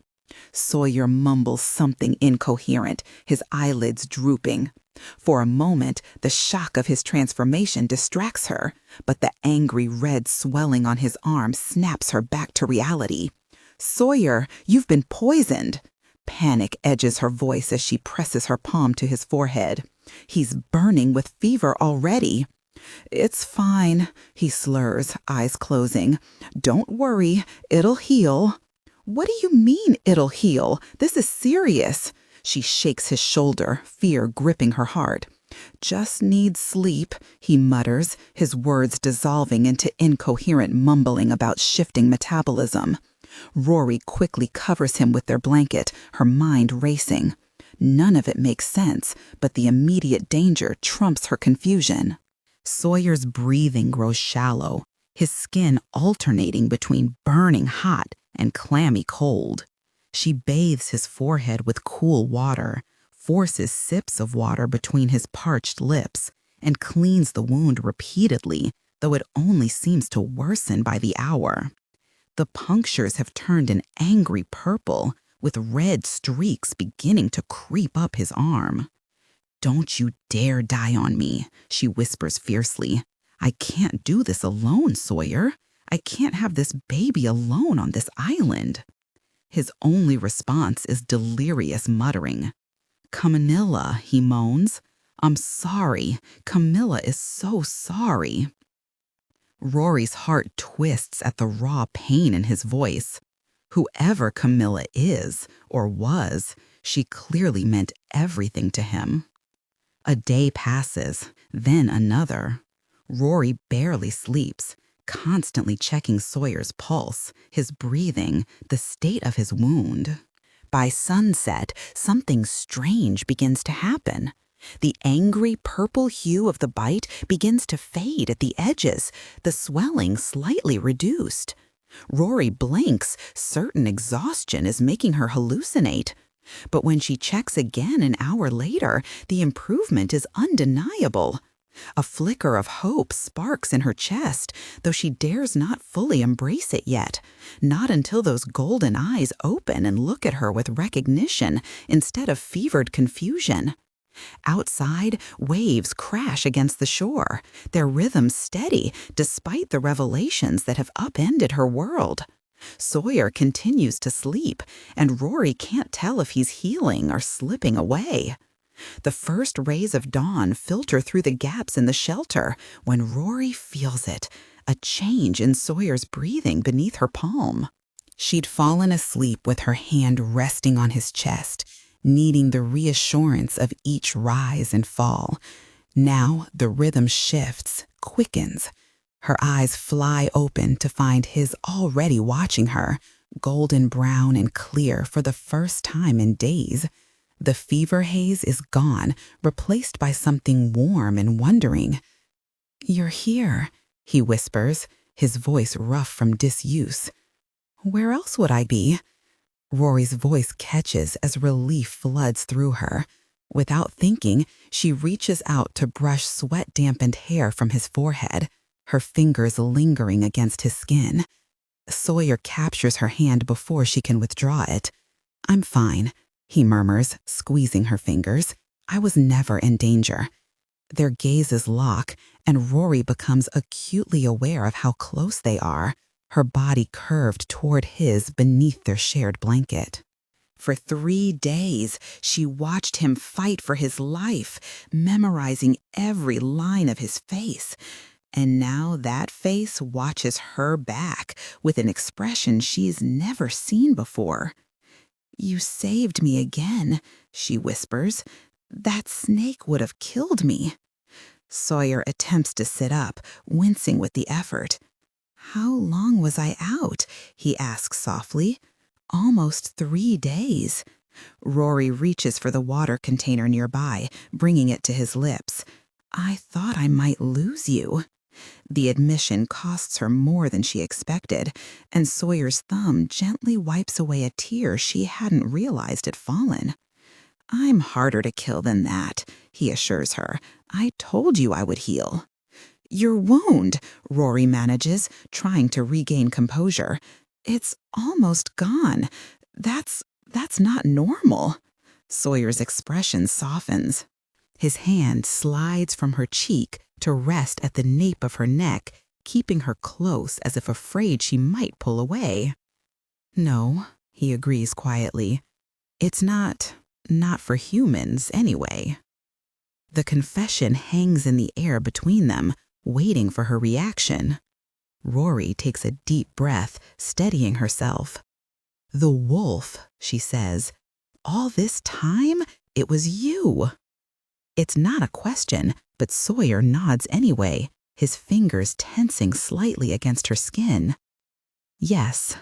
Sawyer mumbles something incoherent, his eyelids drooping. For a moment, the shock of his transformation distracts her, but the angry red swelling on his arm snaps her back to reality. Sawyer, you've been poisoned. Panic edges her voice as she presses her palm to his forehead. He's burning with fever already. It's fine, he slurs, eyes closing. Don't worry, it'll heal. What do you mean it'll heal? This is serious. She shakes his shoulder, fear gripping her heart. Just need sleep, he mutters, his words dissolving into incoherent mumbling about shifting metabolism. Rory quickly covers him with their blanket, her mind racing. None of it makes sense, but the immediate danger trumps her confusion. Sawyer's breathing grows shallow, his skin alternating between burning hot and clammy cold. She bathes his forehead with cool water, forces sips of water between his parched lips, and cleans the wound repeatedly, though it only seems to worsen by the hour. The punctures have turned an angry purple, with red streaks beginning to creep up his arm. Don't you dare die on me, she whispers fiercely. I can't do this alone, Sawyer. I can't have this baby alone on this island. His only response is delirious muttering. Camilla, he moans. I'm sorry. Camilla is so sorry. Rory's heart twists at the raw pain in his voice. Whoever Camilla is, or was, she clearly meant everything to him. A day passes, then another. Rory barely sleeps, constantly checking Sawyer's pulse, his breathing, the state of his wound. By sunset, something strange begins to happen. The angry purple hue of the bite begins to fade at the edges, the swelling slightly reduced. Rory blinks, certain exhaustion is making her hallucinate. But when she checks again an hour later, the improvement is undeniable. A flicker of hope sparks in her chest, though she dares not fully embrace it yet, not until those golden eyes open and look at her with recognition instead of fevered confusion. Outside, waves crash against the shore, their rhythm steady despite the revelations that have upended her world. Sawyer continues to sleep, and Rory can't tell if he's healing or slipping away. The first rays of dawn filter through the gaps in the shelter when Rory feels it, a change in Sawyer's breathing beneath her palm. She'd fallen asleep with her hand resting on his chest, needing the reassurance of each rise and fall. Now the rhythm shifts, quickens. Her eyes fly open to find his already watching her, golden brown and clear for the first time in days. The fever haze is gone, replaced by something warm and wondering. "You're here," he whispers, his voice rough from disuse. "Where else would I be?" Rory's voice catches as relief floods through her. Without thinking, she reaches out to brush sweat-dampened hair from his forehead, her fingers lingering against his skin. Sawyer captures her hand before she can withdraw it. "I'm fine," he murmurs, squeezing her fingers. "I was never in danger." Their gazes lock, and Rory becomes acutely aware of how close they are, her body curved toward his beneath their shared blanket. For 3 days, she watched him fight for his life, memorizing every line of his face. And now that face watches her back with an expression she's never seen before. "You saved me again," she whispers. "That snake would have killed me." Sawyer attempts to sit up, wincing with the effort. "How long was I out?" he asks softly. "Almost 3 days." Rory reaches for the water container nearby, bringing it to his lips. "I thought I might lose you." The admission costs her more than she expected, and Sawyer's thumb gently wipes away a tear she hadn't realized had fallen. "I'm harder to kill than that," he assures her. "I told you I would heal." "Your wound," Rory manages, trying to regain composure. "It's almost gone. That's not normal." Sawyer's expression softens. His hand slides from her cheek to rest at the nape of her neck, keeping her close as if afraid she might pull away. "No," he agrees quietly. "It's not for humans, anyway." The confession hangs in the air between them, waiting for her reaction. Rory takes a deep breath, steadying herself. "The wolf," she says. "All this time, it was you." It's not a question, but Sawyer nods anyway, his fingers tensing slightly against her skin. "Yes."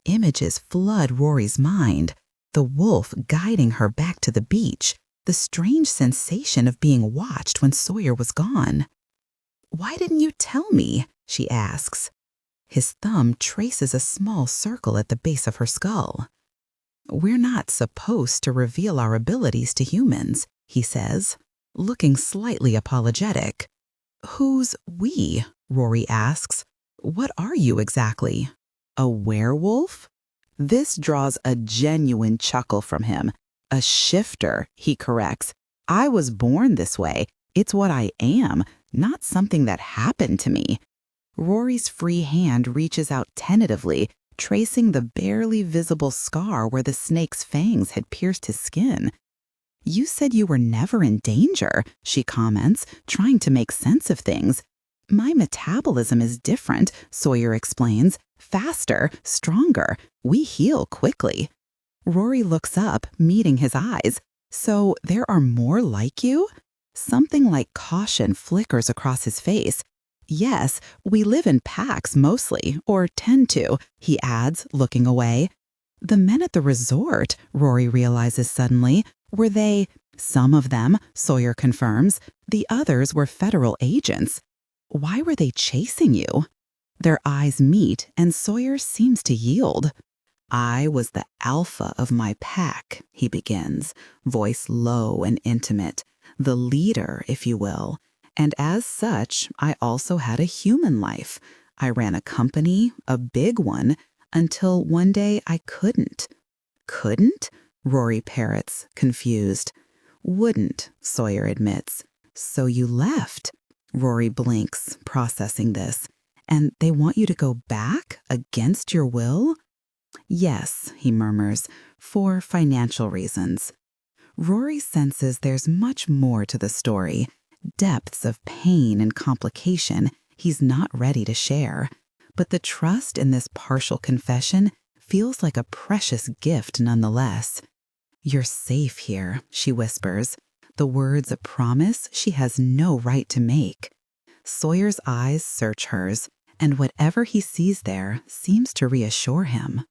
Images flood Rory's mind, the wolf guiding her back to the beach, the strange sensation of being watched when Sawyer was gone. "Why didn't you tell me?" she asks. His thumb traces a small circle at the base of her skull. "We're not supposed to reveal our abilities to humans," he says, looking slightly apologetic. "Who's we?" Rory asks. "What are you exactly? A werewolf?" This draws a genuine chuckle from him. "A shifter," he corrects. "I was born this way. It's what I am, not something that happened to me." Rory's free hand reaches out tentatively, tracing the barely visible scar where the snake's fangs had pierced his skin. "You said you were never in danger," she comments, trying to make sense of things. "My metabolism is different," Sawyer explains. "Faster, stronger. We heal quickly." Rory looks up, meeting his eyes. "So there are more like you?" Something like caution flickers across his face. "Yes, we live in packs mostly, or tend to," he adds, looking away. "The men at the resort," Rory realizes suddenly, "were they Some of them, Sawyer confirms, the others were federal agents. Why were they chasing you? Their eyes meet and Sawyer seems to yield. I was the alpha of my pack, he begins, voice low and intimate, the leader, if you will. And as such, I also had a human life. I ran a company, a big one, until one day I couldn't. Couldn't? Rory parrots, confused. Wouldn't, Sawyer admits. So you left. Rory blinks, processing this. And they want you to go back against your will? Yes, he murmurs, for financial reasons. Rory senses there's much more to the story, depths of pain and complication he's not ready to share. But the trust in this partial confession feels like a precious gift nonetheless. You're safe here, she whispers, the words a promise she has no right to make. Sawyer's eyes search hers, and whatever he sees there seems to reassure him.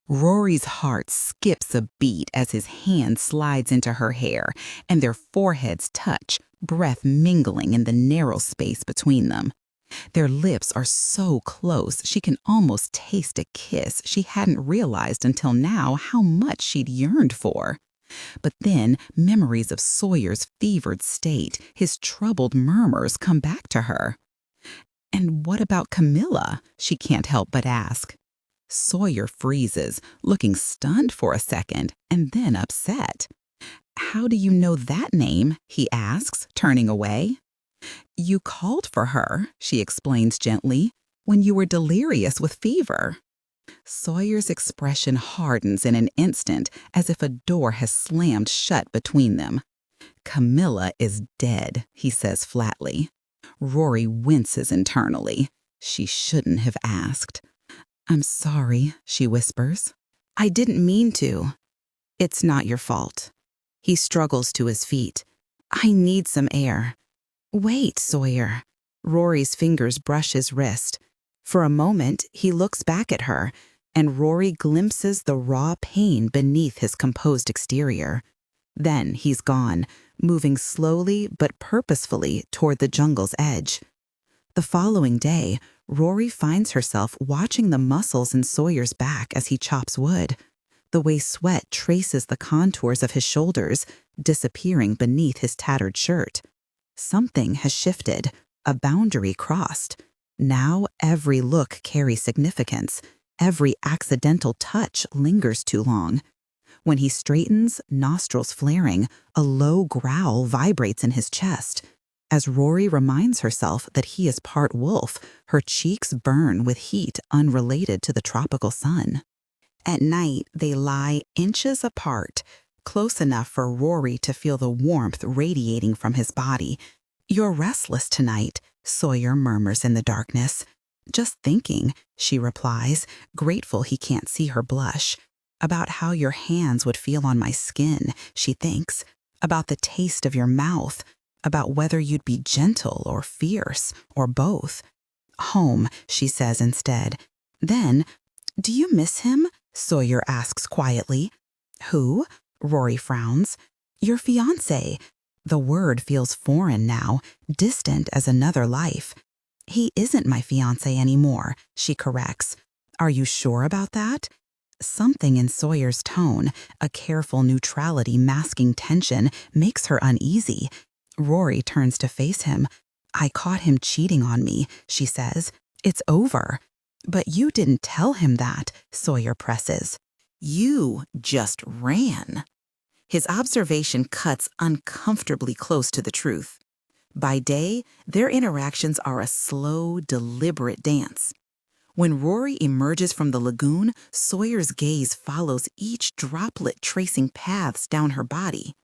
Rory's heart skips a beat as his hand slides into her hair, and their foreheads touch, breath mingling in the narrow space between them. Their lips are so close she can almost taste a kiss she hadn't realized until now how much she'd yearned for. But then memories of Sawyer's fevered state, his troubled murmurs come back to her. And what about Camilla? She can't help but ask. Sawyer freezes, looking stunned for a second, and then upset. How do you know that name? He asks, turning away. You called for her, she explains gently, when you were delirious with fever. Sawyer's expression hardens in an instant, as if a door has slammed shut between them. Camilla is dead, he says flatly. Rory winces internally. She shouldn't have asked. I'm sorry, she whispers. I didn't mean to. It's not your fault. He struggles to his feet. I need some air. Wait, Sawyer. Rory's fingers brush his wrist. For a moment, he looks back at her, and Rory glimpses the raw pain beneath his composed exterior. Then he's gone, moving slowly but purposefully toward the jungle's edge. The following day, Rory finds herself watching the muscles in Sawyer's back as he chops wood, the way sweat traces the contours of his shoulders, disappearing beneath his tattered shirt. Something has shifted, a boundary crossed. Now every look carries significance. Every accidental touch lingers too long. When he straightens, nostrils flaring, a low growl vibrates in his chest. As Rory reminds herself that he is part wolf, her cheeks burn with heat unrelated to the tropical sun. At night, they lie inches apart, close enough for Rory to feel the warmth radiating from his body. You're restless tonight, Sawyer murmurs in the darkness. Just thinking, she replies, grateful he can't see her blush. About how your hands would feel on my skin, she thinks. About the taste of your mouth. About whether you'd be gentle or fierce, or both. Home, she says instead. Then, do you miss him? Sawyer asks quietly. Who? Rory frowns. Your fiance. The word feels foreign now, distant as another life. He isn't my fiance anymore, she corrects. Are you sure about that? Something in Sawyer's tone, a careful neutrality masking tension, makes her uneasy. Rory turns to face him. I caught him cheating on me, she says. It's over. But you didn't tell him that, Sawyer presses. You just ran. His observation cuts uncomfortably close to the truth. By day, their interactions are a slow, deliberate dance. When Rory emerges from the lagoon, Sawyer's gaze follows each droplet tracing paths down her body.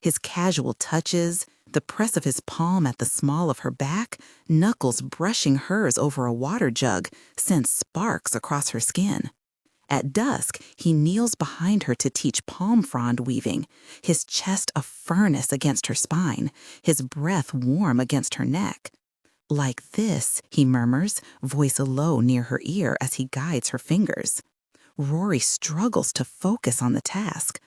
His casual touches, the press of his palm at the small of her back, knuckles brushing hers over a water jug, send sparks across her skin. At dusk, he kneels behind her to teach palm frond weaving, his chest a furnace against her spine, his breath warm against her neck. Like this, he murmurs, voice low near her ear as he guides her fingers. Rory struggles to focus on the task.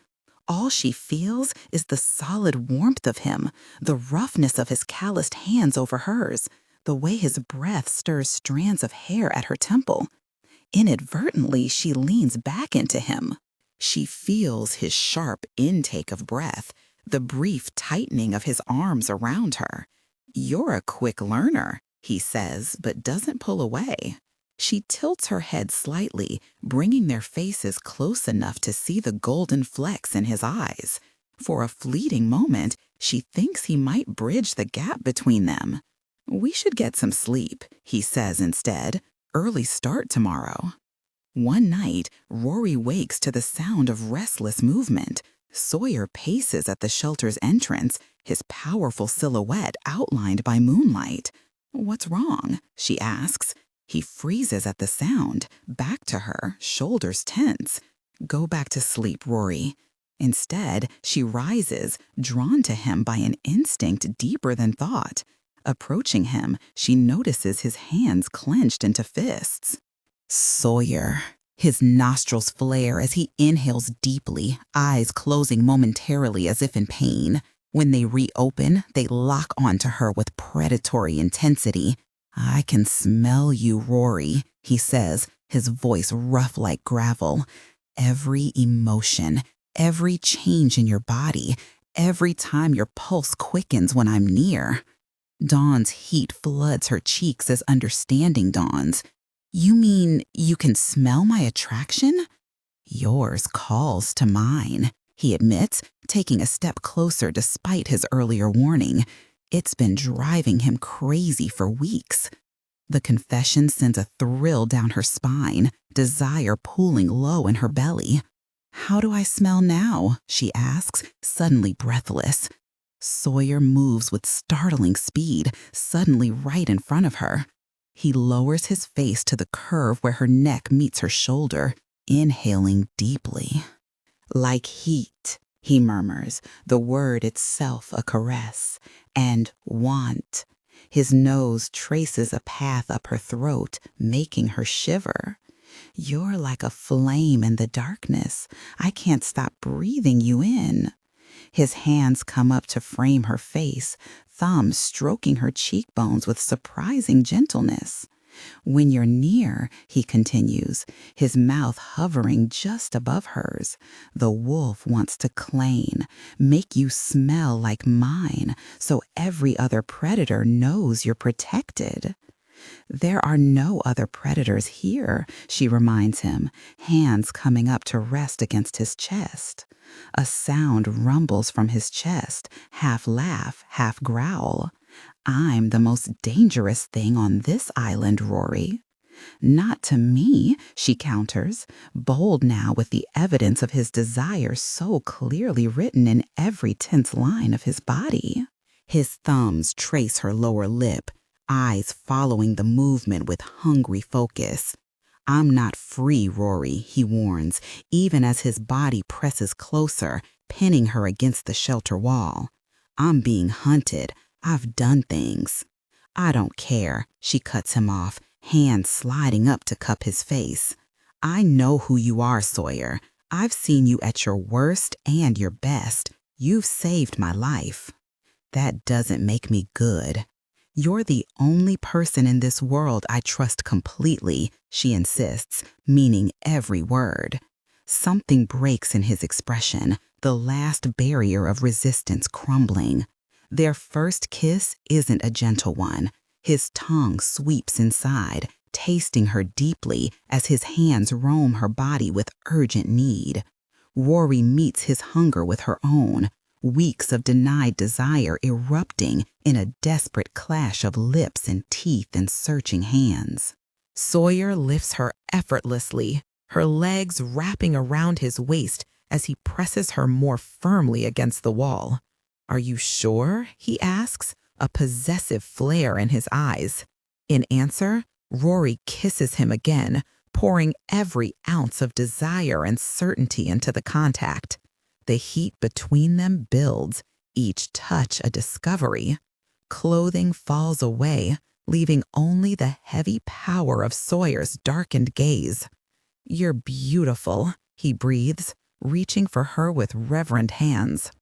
All she feels is the solid warmth of him, the roughness of his calloused hands over hers, the way his breath stirs strands of hair at her temple. Inadvertently, she leans back into him. She feels his sharp intake of breath, the brief tightening of his arms around her. "You're a quick learner," he says, but doesn't pull away. She tilts her head slightly, bringing their faces close enough to see the golden flecks in his eyes. For a fleeting moment, she thinks he might bridge the gap between them. "We should get some sleep," he says instead. "Early start tomorrow." One night, Rory wakes to the sound of restless movement. Sawyer paces at the shelter's entrance, his powerful silhouette outlined by moonlight. "What's wrong?" she asks. He freezes at the sound, back to her, shoulders tense. "Go back to sleep, Rory." Instead, she rises, drawn to him by an instinct deeper than thought. Approaching him, she notices his hands clenched into fists. "Sawyer." His nostrils flare as he inhales deeply, eyes closing momentarily as if in pain. When they reopen, they lock onto her with predatory intensity. "I can smell you, Rory," he says, his voice rough like gravel. "Every emotion, every change in your body, every time your pulse quickens when I'm near." Dawn's heat floods her cheeks as understanding dawns. "You mean you can smell my attraction?" "Yours calls to mine," he admits, taking a step closer despite his earlier warning. It's been driving him crazy for weeks. The confession sends a thrill down her spine, desire pooling low in her belly. "How do I smell now?" she asks, suddenly breathless. Sawyer moves with startling speed, suddenly right in front of her. He lowers his face to the curve where her neck meets her shoulder, inhaling deeply. "Like heat," he murmurs, the word itself a caress. "And want." His nose traces a path up her throat, making her shiver. "You're like a flame in the darkness. I can't stop breathing you in." His hands come up to frame her face, thumbs stroking her cheekbones with surprising gentleness. "When you're near," he continues, his mouth hovering just above hers, "the wolf wants to claim, make you smell like mine, so every other predator knows you're protected." "There are no other predators here," she reminds him, hands coming up to rest against his chest. A sound rumbles from his chest, half laugh, half growl. "I'm the most dangerous thing on this island, Rory." "Not to me," she counters, bold now with the evidence of his desire so clearly written in every tense line of his body. His thumbs trace her lower lip, eyes following the movement with hungry focus. "I'm not free, Rory," he warns, even as his body presses closer, pinning her against the shelter wall. "I'm being hunted. I've done things." "I don't care," she cuts him off, hands sliding up to cup his face. "I know who you are, Sawyer. I've seen you at your worst and your best. You've saved my life." "That doesn't make me good." "You're the only person in this world I trust completely," she insists, meaning every word. Something breaks in his expression, the last barrier of resistance crumbling. Their first kiss isn't a gentle one. His tongue sweeps inside, tasting her deeply as his hands roam her body with urgent need. Rory meets his hunger with her own, weeks of denied desire erupting in a desperate clash of lips and teeth and searching hands. Sawyer lifts her effortlessly, her legs wrapping around his waist as he presses her more firmly against the wall. "Are you sure?" he asks, a possessive flare in his eyes. In answer, Rory kisses him again, pouring every ounce of desire and certainty into the contact. The heat between them builds, each touch a discovery. Clothing falls away, leaving only the heavy power of Sawyer's darkened gaze. "You're beautiful," he breathes, reaching for her with reverent hands.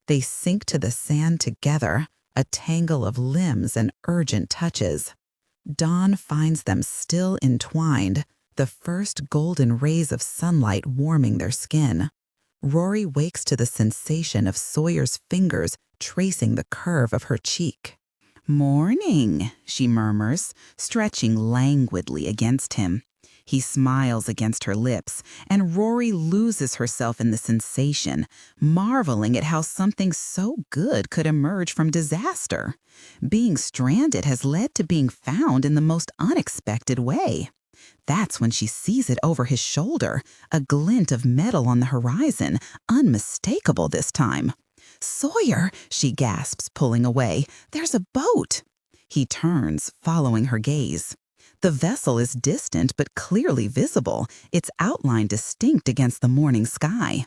They sink to the sand together, a tangle of limbs and urgent touches. Dawn finds them still entwined, the first golden rays of sunlight warming their skin. Rory wakes to the sensation of Sawyer's fingers tracing the curve of her cheek. "Morning," she murmurs, stretching languidly against him. He smiles against her lips, and Rory loses herself in the sensation, marveling at how something so good could emerge from disaster. Being stranded has led to being found in the most unexpected way. That's when she sees it over his shoulder, a glint of metal on the horizon, unmistakable this time. "Sawyer," she gasps, pulling away. "There's a boat." He turns, following her gaze. The vessel is distant but clearly visible, its outline distinct against the morning sky.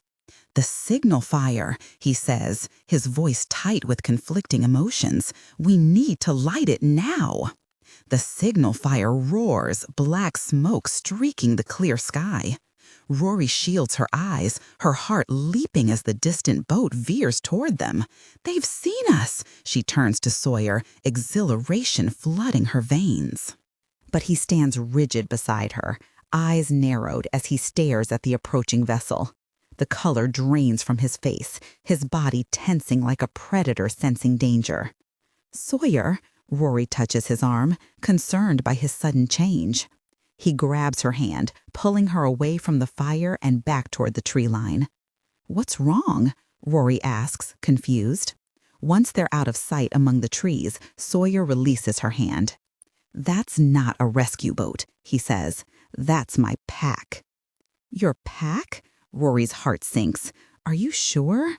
"The signal fire," he says, his voice tight with conflicting emotions. "We need to light it now." The signal fire roars, black smoke streaking the clear sky. Rory shields her eyes, her heart leaping as the distant boat veers toward them. "They've seen us!" She turns to Sawyer, exhilaration flooding her veins. But he stands rigid beside her, eyes narrowed as he stares at the approaching vessel. The color drains from his face, his body tensing like a predator sensing danger. "Sawyer," Rory touches his arm, concerned by his sudden change. He grabs her hand, pulling her away from the fire and back toward the tree line. "What's wrong?" Rory asks, confused. Once they're out of sight among the trees, Sawyer releases her hand. "That's not a rescue boat," he says. "That's my pack." "Your pack?" Rory's heart sinks. "Are you sure?"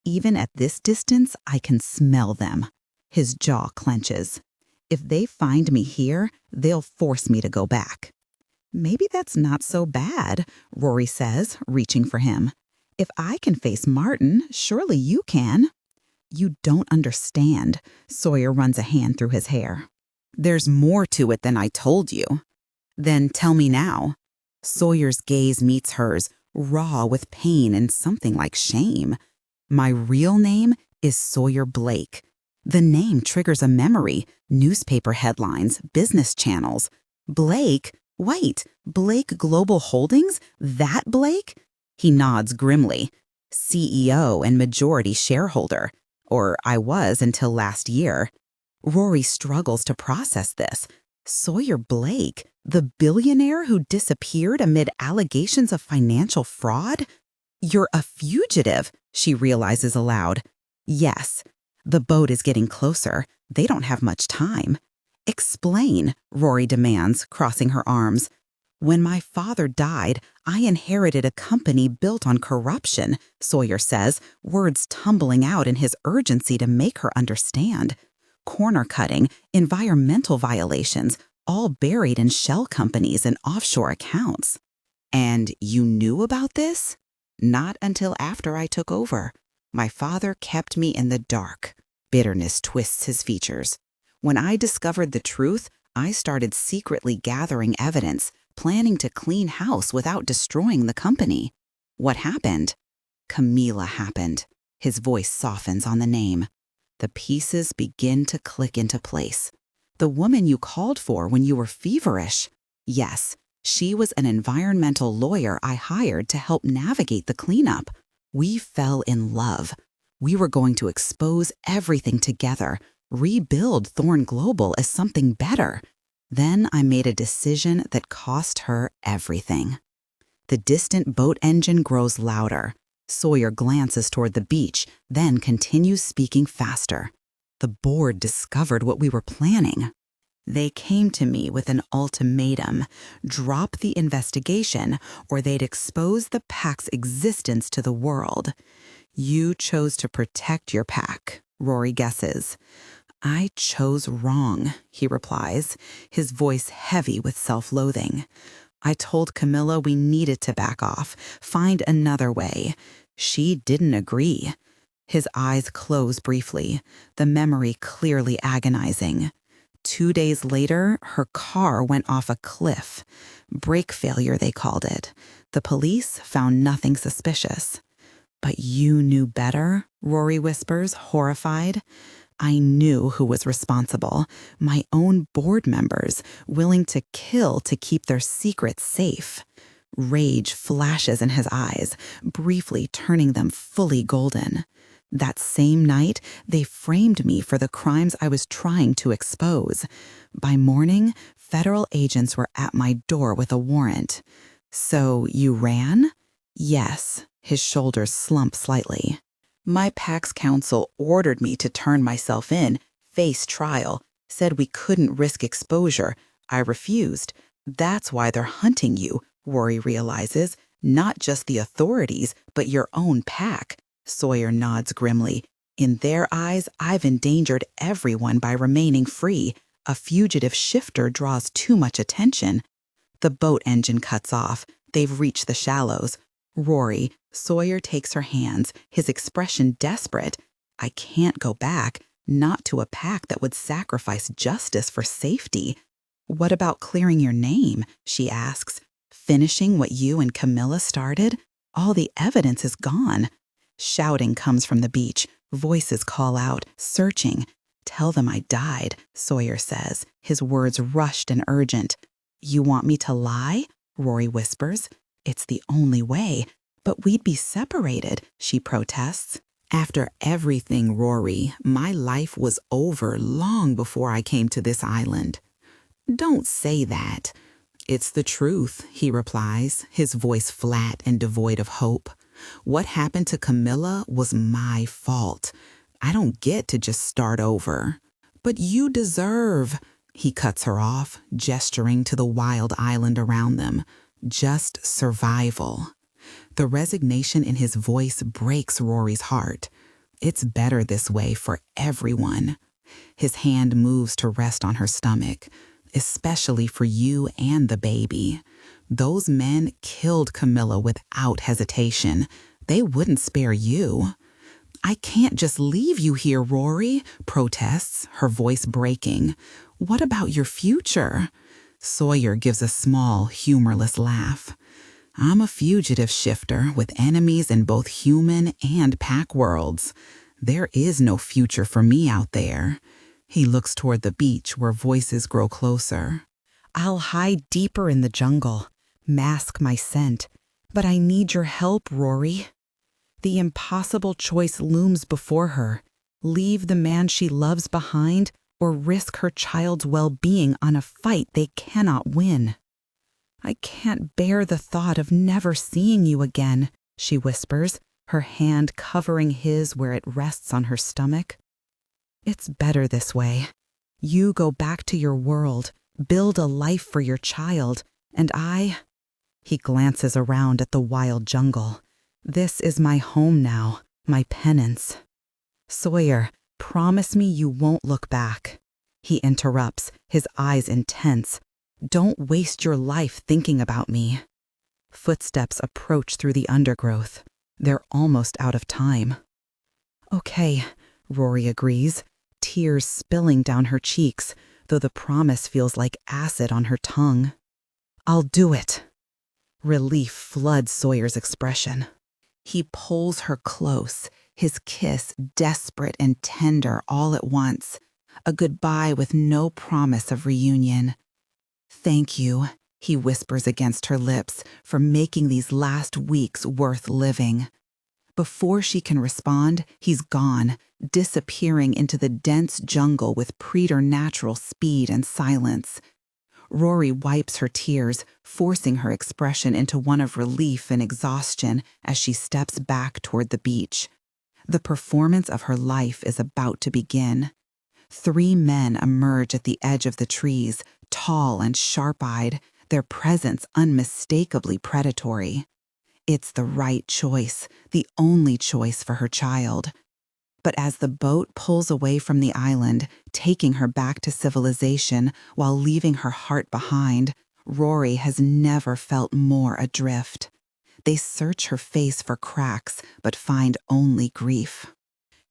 "Even at this distance, I can smell them." His jaw clenches. "If they find me here, they'll force me to go back." "Maybe that's not so bad," Rory says, reaching for him. "If I can face Martin, surely you can." "You don't understand." Sawyer runs a hand through his hair. "There's more to it than I told you." "Then tell me now." Sawyer's gaze meets hers, raw with pain and something like shame. "My real name is Sawyer Blake." The name triggers a memory, newspaper headlines, business channels. "Blake? Wait, Blake Global Holdings? That Blake?" He nods grimly. "CEO and majority shareholder. Or I was until last year." Rory struggles to process this. Sawyer Blake, the billionaire who disappeared amid allegations of financial fraud? "You're a fugitive," she realizes aloud. "Yes." The boat is getting closer. They don't have much time. "Explain," Rory demands, crossing her arms. "When my father died, I inherited a company built on corruption," Sawyer says, words tumbling out in his urgency to make her understand. "Corner cutting, environmental violations, all buried in shell companies and offshore accounts." "And you knew about this?" "Not until after I took over. My father kept me in the dark." Bitterness twists his features. "When I discovered the truth, I started secretly gathering evidence, planning to clean house without destroying the company." "What happened?" "Camila happened." His voice softens on the name. The pieces begin to click into place. "The woman you called for when you were feverish." "Yes, she was an environmental lawyer I hired to help navigate the cleanup. We fell in love. We were going to expose everything together, rebuild Thorn Global as something better. Then I made a decision that cost her everything." The distant boat engine grows louder. Sawyer glances toward the beach, then continues speaking faster. "The board discovered what we were planning. They came to me with an ultimatum: drop the investigation or they'd expose the pack's existence to the world. You chose to protect your pack," Rory guesses. "I chose wrong," he replies, his voice heavy with self-loathing. "I told Camilla we needed to back off, find another way. She didn't agree." His eyes close briefly, the memory clearly agonizing. 2 days later, her car went off a cliff. Brake failure, they called it. The police found nothing suspicious. But you knew better, Rory whispers, horrified. I knew who was responsible. My own board members, willing to kill to keep their secrets safe. Rage flashes in his eyes, briefly turning them fully golden. That same night, they framed me for the crimes I was trying to expose. By morning, federal agents were at my door with a warrant. So you ran? Yes. His shoulders slump slightly. My PAC's counsel ordered me to turn myself in, face trial, said we couldn't risk exposure. I refused. That's why they're hunting you, Rory realizes. Not just the authorities, but your own PAC. Sawyer nods grimly. In their eyes, I've endangered everyone by remaining free. A fugitive shifter draws too much attention. The boat engine cuts off. They've reached the shallows. Rory, Sawyer takes her hands, his expression desperate. I can't go back, not to a PAC that would sacrifice justice for safety. What about clearing your name? She asks. Finishing what you and Camilla started? All the evidence is gone. Shouting comes from the beach. Voices call out, searching. Tell them I died, Sawyer says, his words rushed and urgent. You want me to lie? Rory whispers. It's the only way. But we'd be separated, she protests. After everything, Rory, my life was over long before I came to this island. Don't say that. It's the truth, he replies, his voice flat and devoid of hope. What happened to Camilla was my fault. I don't get to just start over. But you deserve. He cuts her off, gesturing to the wild island around them. Just survival. The resignation in his voice breaks Rory's heart. It's better this way for everyone. His hand moves to rest on her stomach, especially for you and the baby. Those men killed Camilla without hesitation. They wouldn't spare you. I can't just leave you here, Rory, protests, her voice breaking. What about your future? Sawyer gives a small, humorless laugh. I'm a fugitive shifter with enemies in both human and PAC worlds. There is no future for me out there. He looks toward the beach where voices grow closer. I'll hide deeper in the jungle, mask my scent, but I need your help, Rory. The impossible choice looms before her. Leave the man she loves behind or risk her child's well-being on a fight they cannot win. I can't bear the thought of never seeing you again, she whispers, her hand covering his where it rests on her stomach. It's better this way. You go back to your world, build a life for your child, and I... He glances around at the wild jungle. This is my home now, my penance. Sawyer, promise me you won't look back. He interrupts, his eyes intense. Don't waste your life thinking about me. Footsteps approach through the undergrowth. They're almost out of time. Okay, Rory agrees, tears spilling down her cheeks, though the promise feels like acid on her tongue. I'll do it. Relief floods Sawyer's expression. He pulls her close, his kiss desperate and tender all at once, a goodbye with no promise of reunion. Thank you, he whispers against her lips, for making these last weeks worth living. Before she can respond, he's gone, disappearing into the dense jungle with preternatural speed and silence. Rory wipes her tears, forcing her expression into one of relief and exhaustion as she steps back toward the beach. The performance of her life is about to begin. 3 men emerge at the edge of the trees, tall and sharp-eyed, their presence unmistakably predatory. It's the right choice, the only choice for her child. But as the boat pulls away from the island, taking her back to civilization while leaving her heart behind, Rory has never felt more adrift. They search her face for cracks, but find only grief.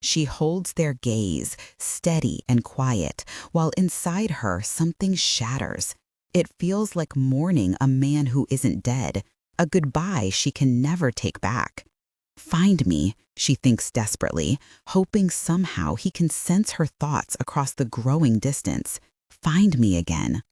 She holds their gaze, steady and quiet, while inside her something shatters. It feels like mourning a man who isn't dead, a goodbye she can never take back. Find me, she thinks desperately, hoping somehow he can sense her thoughts across the growing distance. Find me again.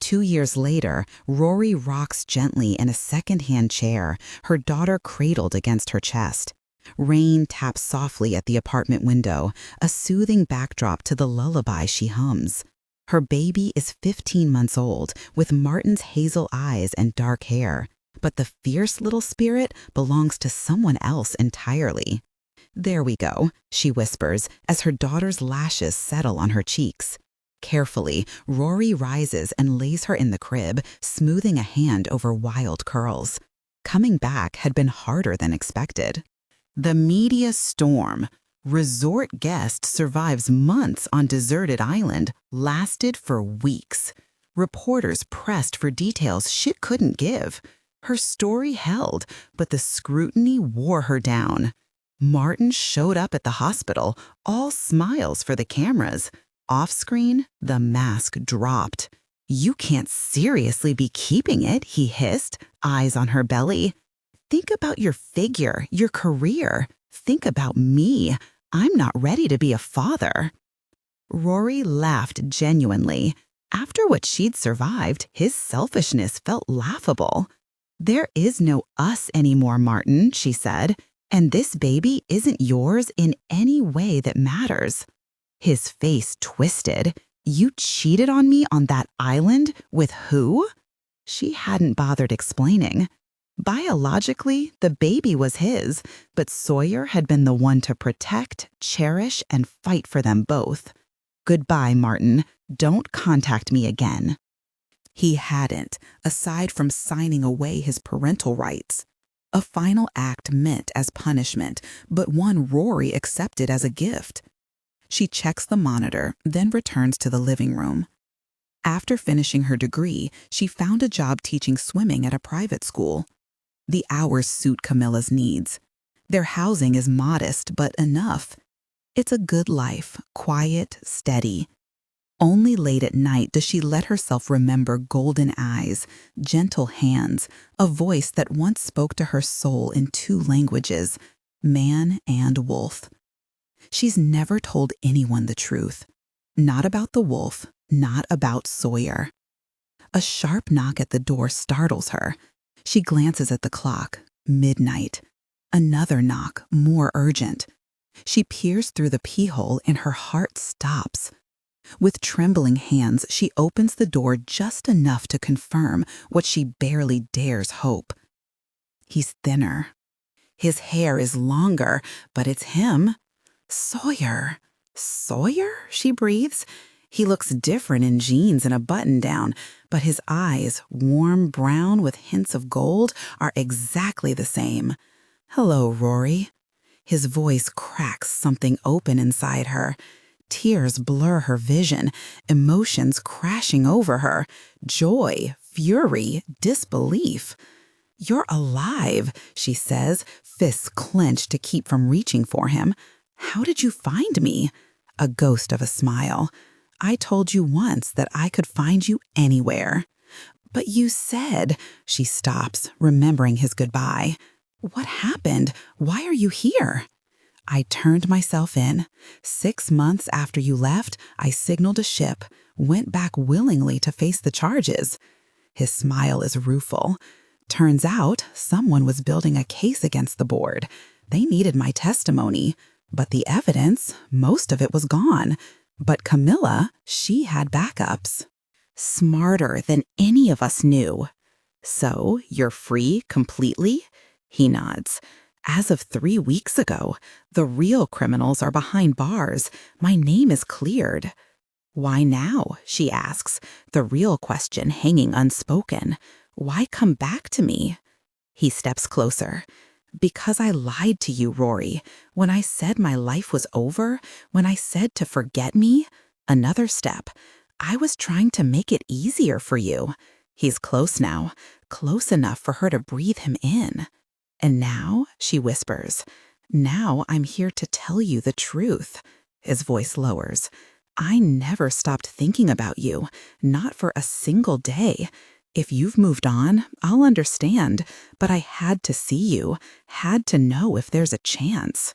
2 years later, Rory rocks gently in a second-hand chair, her daughter cradled against her chest. Rain taps softly at the apartment window, a soothing backdrop to the lullaby she hums. Her baby is 15 months old, with Martin's hazel eyes and dark hair, but the fierce little spirit belongs to someone else entirely. There we go, she whispers as her daughter's lashes settle on her cheeks. Carefully, Rory rises and lays her in the crib, smoothing a hand over wild curls. Coming back had been harder than expected. The media storm. Resort guest survives months on deserted island lasted for weeks. Reporters pressed for details she couldn't give. Her story held, but the scrutiny wore her down. Martin showed up at the hospital, all smiles for the cameras. Off-screen, the mask dropped. "You can't seriously be keeping it," he hissed, eyes on her belly. "Think about your figure, your career. Think about me. I'm not ready to be a father." Rory laughed genuinely. After what she'd survived, his selfishness felt laughable. "There is no us anymore, Martin," she said, "and this baby isn't yours in any way that matters." His face twisted. "You cheated on me on that island? With who?" She hadn't bothered explaining. Biologically, the baby was his, but Sawyer had been the one to protect, cherish, and fight for them both. "Goodbye, Martin. Don't contact me again." He hadn't, aside from signing away his parental rights. A final act meant as punishment, but one Rory accepted as a gift. She checks the monitor, then returns to the living room. After finishing her degree, she found a job teaching swimming at a private school. The hours suit Camilla's needs. Their housing is modest, but enough. It's a good life, quiet, steady. Only late at night does she let herself remember golden eyes, gentle hands, a voice that once spoke to her soul in 2 languages, man and wolf. She's never told anyone the truth. Not about the wolf, not about Sawyer. A sharp knock at the door startles her. She glances at the clock. Midnight. Another knock, more urgent. She peers through the peehole and her heart stops. With trembling hands, she opens the door just enough to confirm what she barely dares hope. He's thinner. His hair is longer, but it's him. "Sawyer." "Sawyer?" she breathes. He looks different in jeans and a button-down, but his eyes, warm brown with hints of gold, are exactly the same. "Hello, Rory." His voice cracks something open inside her. Tears blur her vision, emotions crashing over her. Joy, fury, disbelief. "You're alive," she says, fists clenched to keep from reaching for him. "How did you find me?" A ghost of a smile. "I told you once that I could find you anywhere." "But you said—" She stops, remembering his goodbye. "What happened? Why are you here?" "I turned myself in. 6 months after you left, I signaled a ship, went back willingly to face the charges." His smile is rueful. "Turns out someone was building a case against the board. They needed my testimony. But the evidence, most of it was gone. But Camilla, she had backups. Smarter than any of us knew." "So, you're free completely?" He nods. "As of 3 weeks ago, the real criminals are behind bars. My name is cleared." "Why now?" she asks, the real question hanging unspoken. "Why come back to me?" He steps closer. "Because I lied to you, Rory. When I said my life was over, when I said to forget me, another step. I was trying to make it easier for you." He's close now, close enough for her to breathe him in. "And now," she whispers, "now I'm here to tell you the truth." His voice lowers. "I never stopped thinking about you, not for a single day. If you've moved on, I'll understand, but I had to see you, had to know if there's a chance.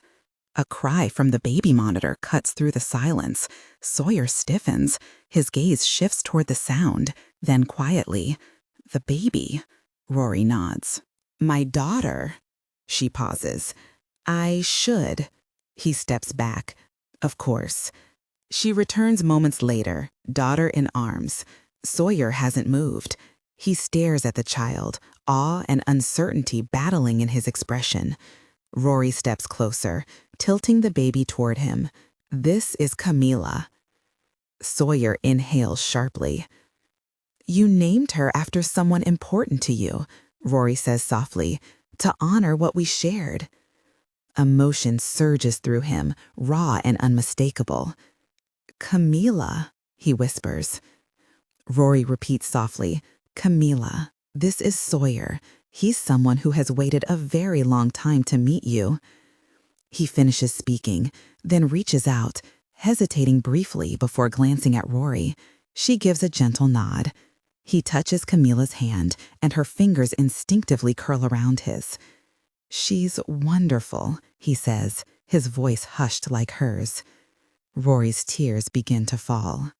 A cry from the baby monitor cuts through the silence. Sawyer stiffens. His gaze shifts toward the sound. Then quietly, "The baby." Rory nods. "My daughter." She pauses. "I should." He steps back. "Of course." She returns moments later, daughter in arms. Sawyer hasn't moved. He stares at the child, awe and uncertainty battling in his expression. Rory steps closer, tilting the baby toward him. "This is Camila." Sawyer inhales sharply. "You named her after someone important to you," Rory says softly, "to honor what we shared." Emotion surges through him, raw and unmistakable. "Camila," he whispers. Rory repeats softly, "Camila, this is Sawyer. He's someone who has waited a very long time to meet you." He finishes speaking, then reaches out, hesitating briefly before glancing at Rory. She gives a gentle nod. He touches Camila's hand, and her fingers instinctively curl around his. "She's wonderful," he says, his voice hushed like hers. Rory's tears begin to fall.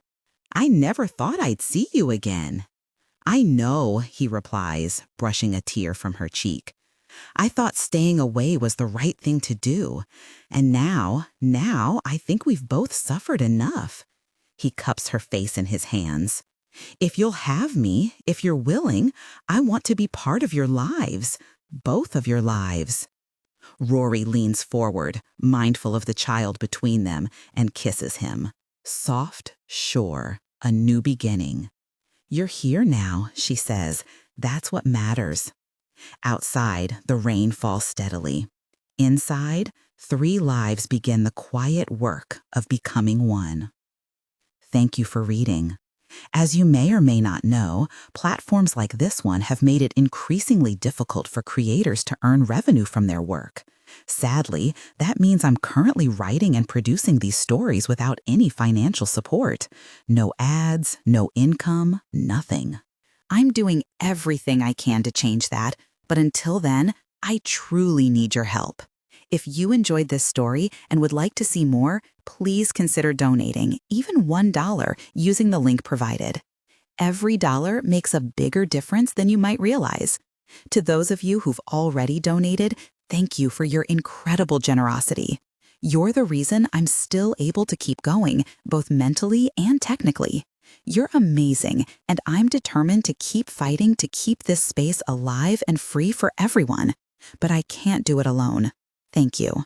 "I never thought I'd see you again." "I know," he replies, brushing a tear from her cheek. "I thought staying away was the right thing to do. And now I think we've both suffered enough." He cups her face in his hands. "If you'll have me, if you're willing, I want to be part of your lives, both of your lives." Rory leans forward, mindful of the child between them, and kisses him. Soft, sure, a new beginning. "You're here now," she says. "That's what matters." Outside, the rain falls steadily. Inside, 3 lives begin the quiet work of becoming one. Thank you for reading. As you may or may not know, platforms like this one have made it increasingly difficult for creators to earn revenue from their work. Sadly, that means I'm currently writing and producing these stories without any financial support. No ads, no income, nothing. I'm doing everything I can to change that, but until then, I truly need your help. If you enjoyed this story and would like to see more, please consider donating, even $1, using the link provided. Every dollar makes a bigger difference than you might realize. To those of you who've already donated, thank you for your incredible generosity. You're the reason I'm still able to keep going, both mentally and technically. You're amazing, and I'm determined to keep fighting to keep this space alive and free for everyone. But I can't do it alone. Thank you.